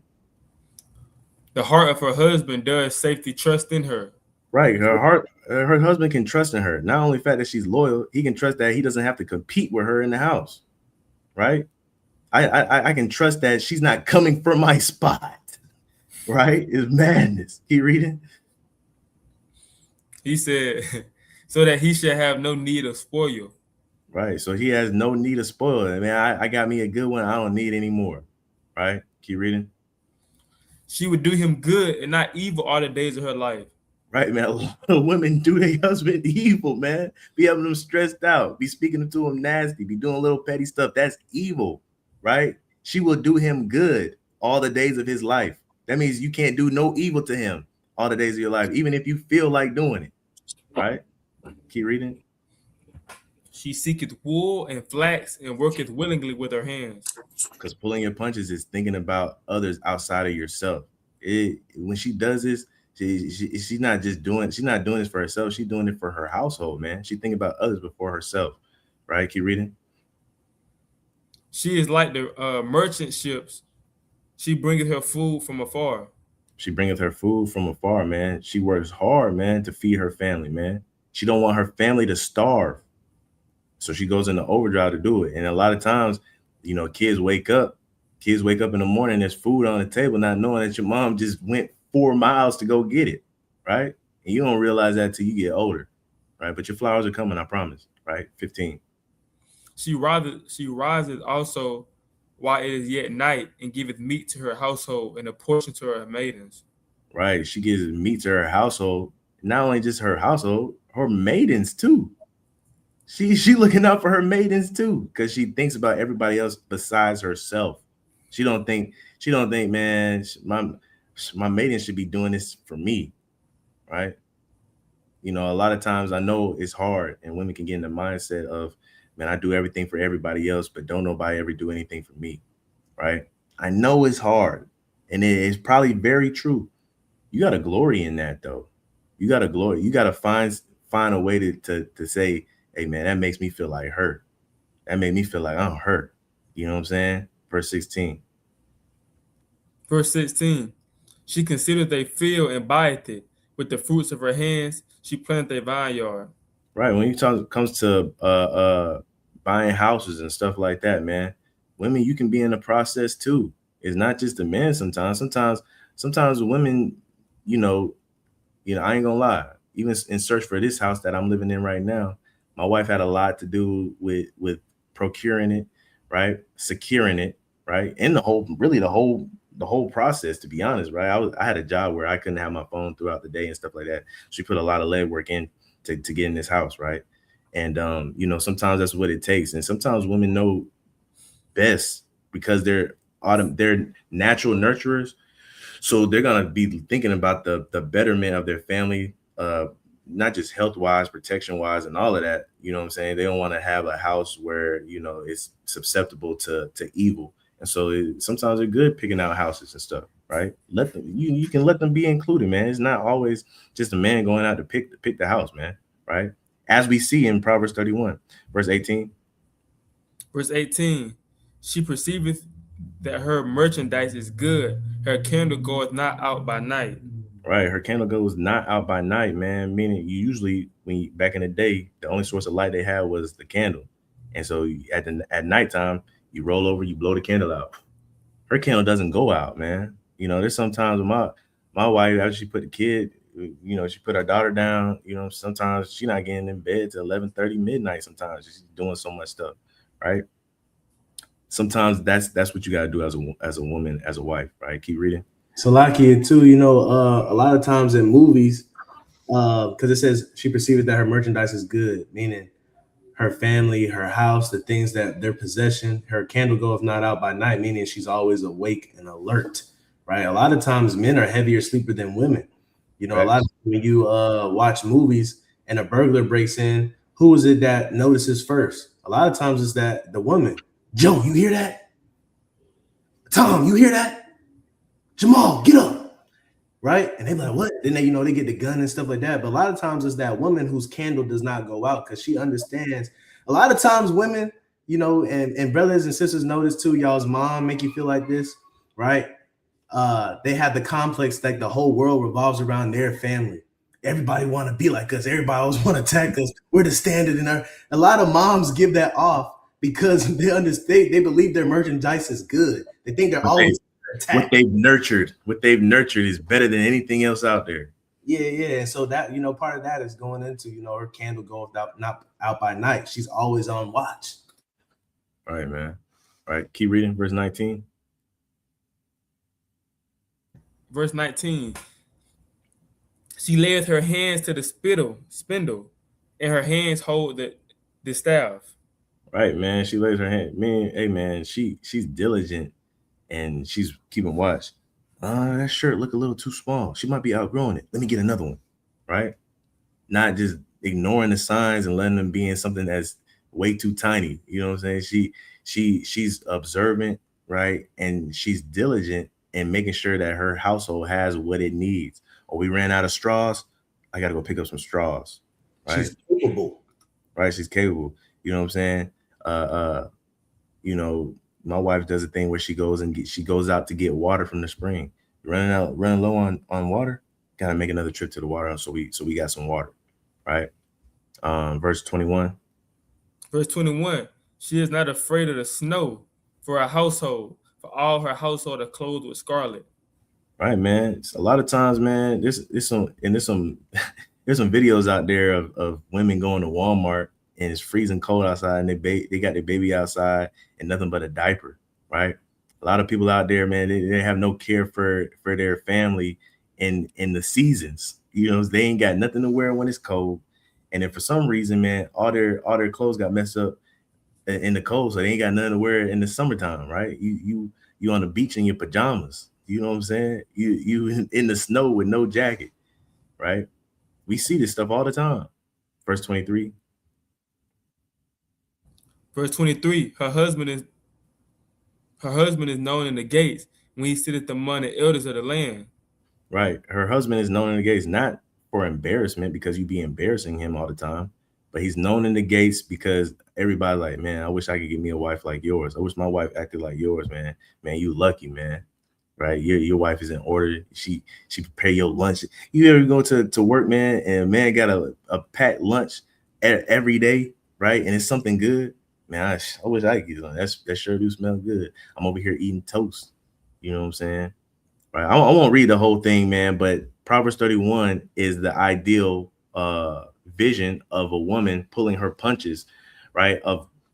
The heart of her husband does safely trust in her. Right. Her husband can trust in her. Not only the fact that she's loyal, he can trust that he doesn't have to compete with her in the house. Right. I can trust that she's not coming for my spot. Right. It's madness. Keep reading. He said, so that he should have no need of spoil. Right. So he has no need of spoiling. Man, I got me a good one. I don't need any more. Right. Keep reading. She would do him good and not evil all the days of her life. Right, man. A lot of women do their husband evil, man. Be having them stressed out, be speaking to him nasty, be doing little petty stuff. That's evil, right? She will do him good all the days of his life. That means you can't do no evil to him all the days of your life, even if you feel like doing it, right? Keep reading. She seeketh wool and flax and worketh willingly with her hands. Because pulling your punches is thinking about others outside of yourself. When she does this, she's not doing this for herself. She's doing it for her household, man. She thinking about others before herself, right? Keep reading. She is like the merchant ships. She bringeth her food from afar. She bringeth her food from afar, man. She works hard, man, to feed her family, man. She don't want her family to starve. So she goes into overdrive to do it. And a lot of times, you know, kids wake up in the morning, there's food on the table, not knowing that your mom just went 4 miles to go get it, right? And you don't realize that till you get older, right? But your flowers are coming, I promise, right? 15. She riseth also while it is yet night, and giveth meat to her household and a portion to her maidens. Right. She gives meat to her household. Not only just her household, her maidens too. She looking out for her maidens too, because she thinks about everybody else besides herself. She don't think, man, my maidens should be doing this for me, right? You know, a lot of times I know it's hard, and women can get in the mindset of, man, I do everything for everybody else, but don't nobody ever do anything for me, right? I know it's hard, and it is probably very true. You got to glory in that, though. You got to find a way to say, hey, man, that makes me feel like hurt. That made me feel like I'm hurt. You know what I'm saying? Verse 16. Verse 16. She considereth a field and buyeth it. With the fruits of her hands, she planteth a vineyard. Right. When it comes to buying houses and stuff like that, man, women, you can be in the process too. It's not just the men sometimes. Sometimes women, you know, I ain't gonna lie. Even in search for this house that I'm living in right now, my wife had a lot to do with procuring it, right? Securing it, right? And the whole process, to be honest, right? I had a job where I couldn't have my phone throughout the day and stuff like that. She put a lot of legwork in to get in this house, right? And you know, sometimes that's what it takes. And sometimes women know best because they're natural nurturers. So they're gonna be thinking about the betterment of their family, not just health-wise, protection-wise, and all of that. You know what I'm saying? They don't want to have a house where, you know, it's susceptible to evil. And so sometimes they're good picking out houses and stuff, right? Let them, you can let them be included, man. It's not always just a man going out to pick the house, man, right? As we see in Proverbs 31, verse 18. Verse 18. She perceiveth that her merchandise is good. Her candle goeth not out by night. Right, her candle goes not out by night, man. Meaning, back in the day, the only source of light they had was the candle, and so at nighttime, you roll over, you blow the candle out. Her candle doesn't go out, man. You know, there's sometimes with my wife, after she put the kid, you know, she put her daughter down. You know, sometimes she's not getting in bed till 11:30 midnight. Sometimes she's doing so much stuff, right? Sometimes that's what you gotta do as a woman, as a wife, right? Keep reading. So Lakia too, you know, a lot of times in movies, because it says she perceived that her merchandise is good, meaning her family, her house, the things that their possession, her candle goeth not out by night, meaning she's always awake and alert, right? A lot of times men are heavier sleeper than women. You know, right. A lot of when you watch movies and a burglar breaks in, who is it that notices first? A lot of times it's that the woman. Joe, you hear that? Tom, you hear that? Jamal, get up, right? And they be like, what? Then they get the gun and stuff like that. But a lot of times it's that woman whose candle does not go out because she understands. A lot of times women, you know, and brothers and sisters know this too. Y'all's mom make you feel like this, right? They have the complex that the whole world revolves around their family. Everybody want to be like us. Everybody always want to attack us. We're the standard in our. A lot of moms give that off because they understand. They believe their merchandise is good. They think they're always. What they've nurtured is better than anything else out there. Yeah. And so that, part of that is going into, her candle goes not out by night. She's always on watch. All right, man. All right, keep reading verse 19. Verse 19. She layeth her hands to the spindle, and her hands hold the staff. Right, man. She lays her hand. Man, hey, man. She's diligent and she's keeping watch. That shirt look a little too small. She might be outgrowing it. Let me get another one. Right? Not just ignoring the signs and letting them be in something that's way too tiny. You know what I'm saying? She's observant, right? And she's diligent in making sure that her household has what it needs. Or we ran out of straws. I gotta go pick up some straws. Right? She's capable. Right? She's capable. You know what I'm saying? My wife does a thing where she goes out to get water from the spring. Running low on water, gotta make another trip to the water. So we got some water, right? Verse 21. Verse 21. She is not afraid of the snow for her household, for all her household are clothed with scarlet. Right, man. It's a lot of times, man. There's some videos out there of women going to Walmart and it's freezing cold outside and they got their baby outside and nothing but a diaper, right? A lot of people out there, man, they have no care for their family in the seasons. They ain't got nothing to wear when it's cold. And then for some reason, man, all their clothes got messed up in the cold, so they ain't got nothing to wear in the summertime, right? You on the beach in your pajamas. You know what I'm saying? You in the snow with no jacket, right? We see this stuff all the time. Verse 23. Verse 23. Her husband is known in the gates when he sitteth among the elders of the land. Right. Her husband is known in the gates, not for embarrassment because you be embarrassing him all the time, but he's known in the gates because everybody's like, man, I wish I could get me a wife like yours. I wish my wife acted like yours, man. Man, you lucky, man. Right? Your wife is in order. She prepare your lunch. You ever go to work, man, and man got a packed lunch every day, right? And it's something good. Man, I wish I could get on. That sure do smell good. I'm over here eating toast. You know what I'm saying? Right. I won't read the whole thing, man, but Proverbs 31 is the ideal vision of a woman pulling her punches, right?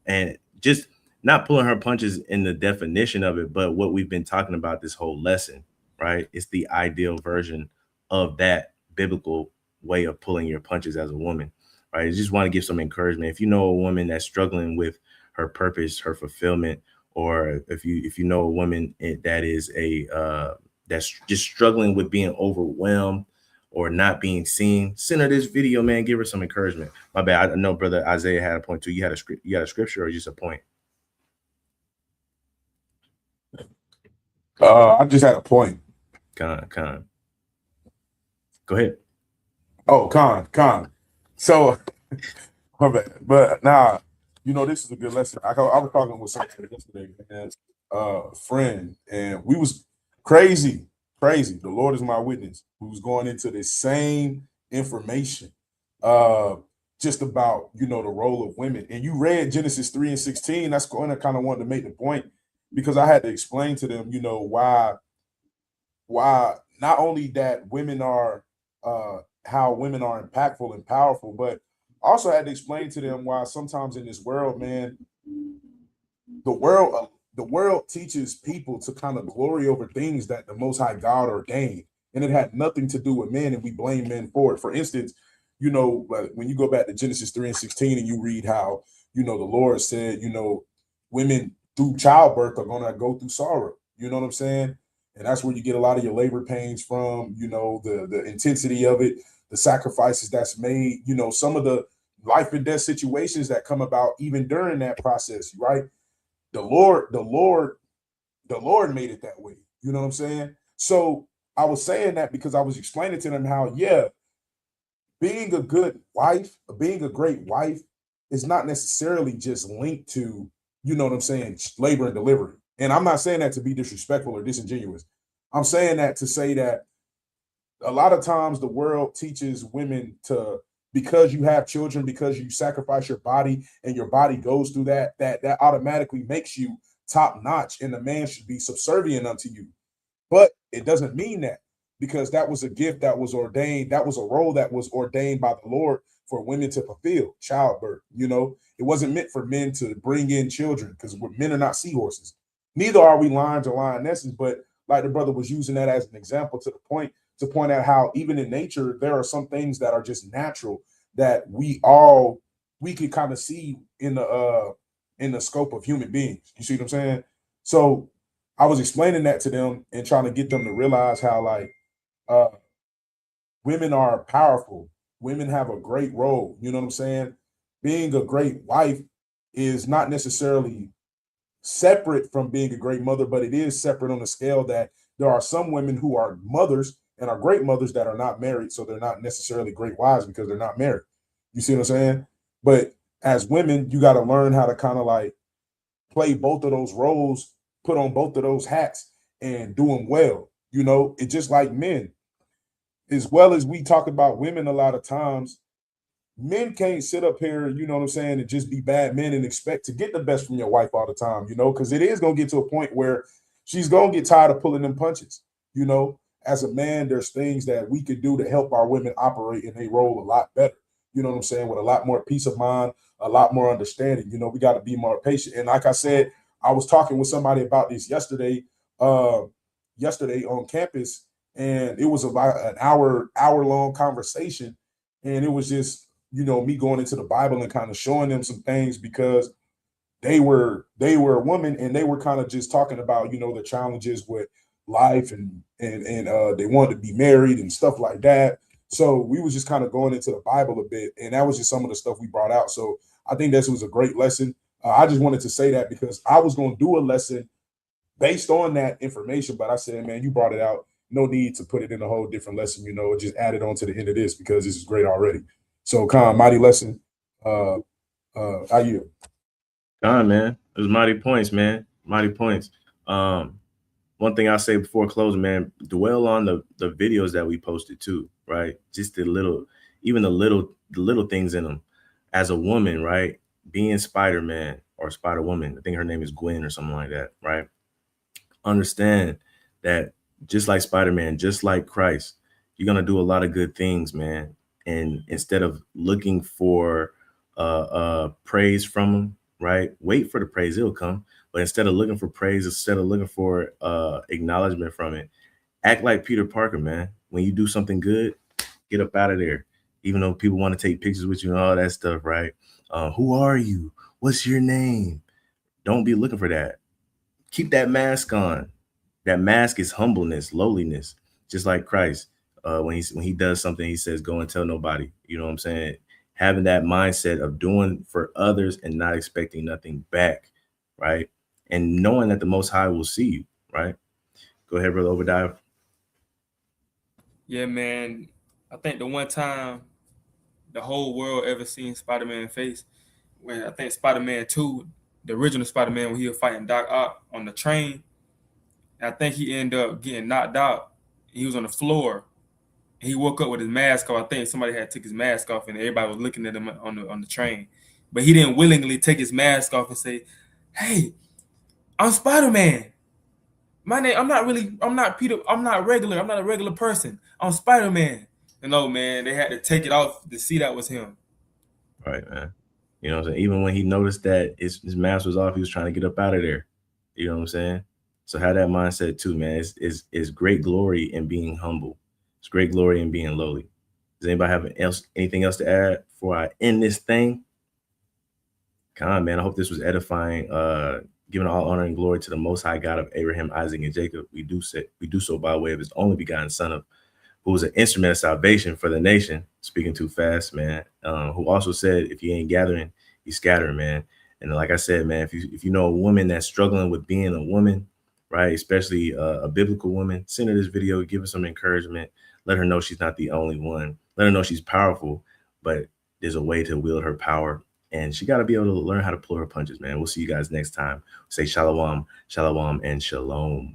And just not pulling her punches in the definition of it, but what we've been talking about this whole lesson, right? It's the ideal version of that biblical way of pulling your punches as a woman, right? I just want to give some encouragement. If you know a woman that's struggling with her purpose, her fulfillment, or if you know a woman that is that's just struggling with being overwhelmed or not being seen, send her this video, man. Give her some encouragement. My bad. I know brother Isaiah had a point too. You had a scripture or just a point? I just had a point. Con. Go ahead. Oh, Con. So, my bad. But now, this is a good lesson. I was talking with somebody yesterday, man, friend, and we was crazy. The Lord is my witness. We was going into this same information, just about, the role of women. And you read Genesis 3:16. That's going to kind of wanted to make the point because I had to explain to them, why not only that women are, how women are impactful and powerful, but also had to explain to them why sometimes in this world, man, the world teaches people to kind of glory over things that the Most High God ordained, and it had nothing to do with men, and we blame men for it. For instance, when you go back to Genesis 3:16 and you read how, the Lord said, women through childbirth are going to go through sorrow. You know what I'm saying? And that's where you get a lot of your labor pains from, the intensity of it, the sacrifices that's made, some of the life and death situations that come about even during that process, right? The Lord made it that way. You know what I'm saying? So I was saying that because I was explaining to them how, being a good wife, being a great wife is not necessarily just linked to, labor and delivery. And I'm not saying that to be disrespectful or disingenuous. I'm saying that to say that a lot of times the world teaches women to, because you have children, because you sacrifice your body and your body goes through that automatically makes you top notch and the man should be subservient unto you. But it doesn't mean that. because that was a gift that was ordained. That was a role that was ordained by the Lord for women to fulfill, childbirth. You know, it wasn't meant for men to bring in children, because men are not seahorses. Neither are we lions or lionesses, but like the brother was using that as an example to point out how even in nature, there are some things that are just natural that we could kind of see in the scope of human beings. You see what I'm saying? So I was explaining that to them and trying to get them to realize how like women are powerful. Women have a great role. You know what I'm saying? Being a great wife is not necessarily separate from being a great mother, but it is separate on the scale that there are some women who are mothers and are great mothers that are not married, so they're not necessarily great wives because they're not married. You see what I'm saying? But as women, you got to learn how to kind of like play both of those roles, put on both of those hats and do them well. You know, it's just like men. As well as we talk about women a lot of times, men can't sit up here, you know what I'm saying, and just be bad men and expect to get the best from your wife all the time, you know, because it is going to get to a point where she's going to get tired of pulling them punches. You know, as a man, there's things that we could do to help our women operate in a role a lot better. You know what I'm saying? With a lot more peace of mind, a lot more understanding. You know, we got to be more patient. And like I said, I was talking with somebody about this yesterday on campus, and it was about an hour-long conversation. And it was just, you know, me going into the Bible and kind of showing them some things, because they were a woman and they were kind of just talking about, you know, the challenges with life and they wanted to be married and stuff like that. So we was just kind of going into the Bible a bit, and that was just some of the stuff we brought out. So I think this was a great lesson. I just wanted to say that because I was going to do a lesson based on that information, but I said, man, you brought it out. No need to put it in a whole different lesson, you know, just add it on to the end of this because this is great already. So, Khan, mighty lesson. How you? Khan, man, it was mighty points, man. Mighty points. One thing I'll say before closing, man, dwell on the videos that we posted too, right? Just the little things in them. As a woman, right? Being Spider-Man or Spider-Woman, I think her name is Gwen or something like that, right? Understand that just like Spider-Man, just like Christ, you're gonna do a lot of good things, man. And instead of looking for praise from them, right? Wait for the praise, it'll come. But instead of looking for praise, instead of looking for acknowledgement from it, act like Peter Parker, man. When you do something good, get up out of there. Even though people want to take pictures with you and all that stuff, right? Who are you? What's your name? Don't be looking for that. Keep that mask on. That mask is humbleness, lowliness, just like Christ. When he does something, he says, go and tell nobody. You know what I'm saying? Having that mindset of doing for others and not expecting nothing back, right? And knowing that the Most High will see you, right? Go ahead, Brother Obadiah. Yeah, man. I think the one time the whole world ever seen Spider-Man face, when I think Spider-Man 2, the original Spider-Man, when he was fighting Doc Ock on the train, and I think he ended up getting knocked out. He was on the floor. He woke up with his mask off. I think somebody had took his mask off, and everybody was looking at him on the train. But he didn't willingly take his mask off and say, "Hey, I'm Spider-Man. My name. I'm not Peter. I'm not a regular person. I'm Spider-Man." You know, man, they had to take it off to see that was him. Right, man. You know what I'm saying? Even when he noticed that his mask was off, he was trying to get up out of there. You know what I'm saying? So have that mindset too, man. It's great glory in being humble. It's great glory in being lowly. Does anybody have anything else to add before I end this thing? Come on, man. I hope this was edifying. Giving all honor and glory to the Most High God of Abraham, Isaac, and Jacob. We do so by way of His only begotten Son, of who was an instrument of salvation for the nation. Speaking too fast, man. Who also said, if you ain't gathering, you scattering, man. And like I said, man, if you know a woman that's struggling with being a woman, right, especially a biblical woman, send her this video, give her some encouragement. Let her know she's not the only one. Let her know she's powerful, but there's a way to wield her power. And she got to be able to learn how to pull her punches, man. We'll see you guys next time. Say shalom, shalom, and shalom.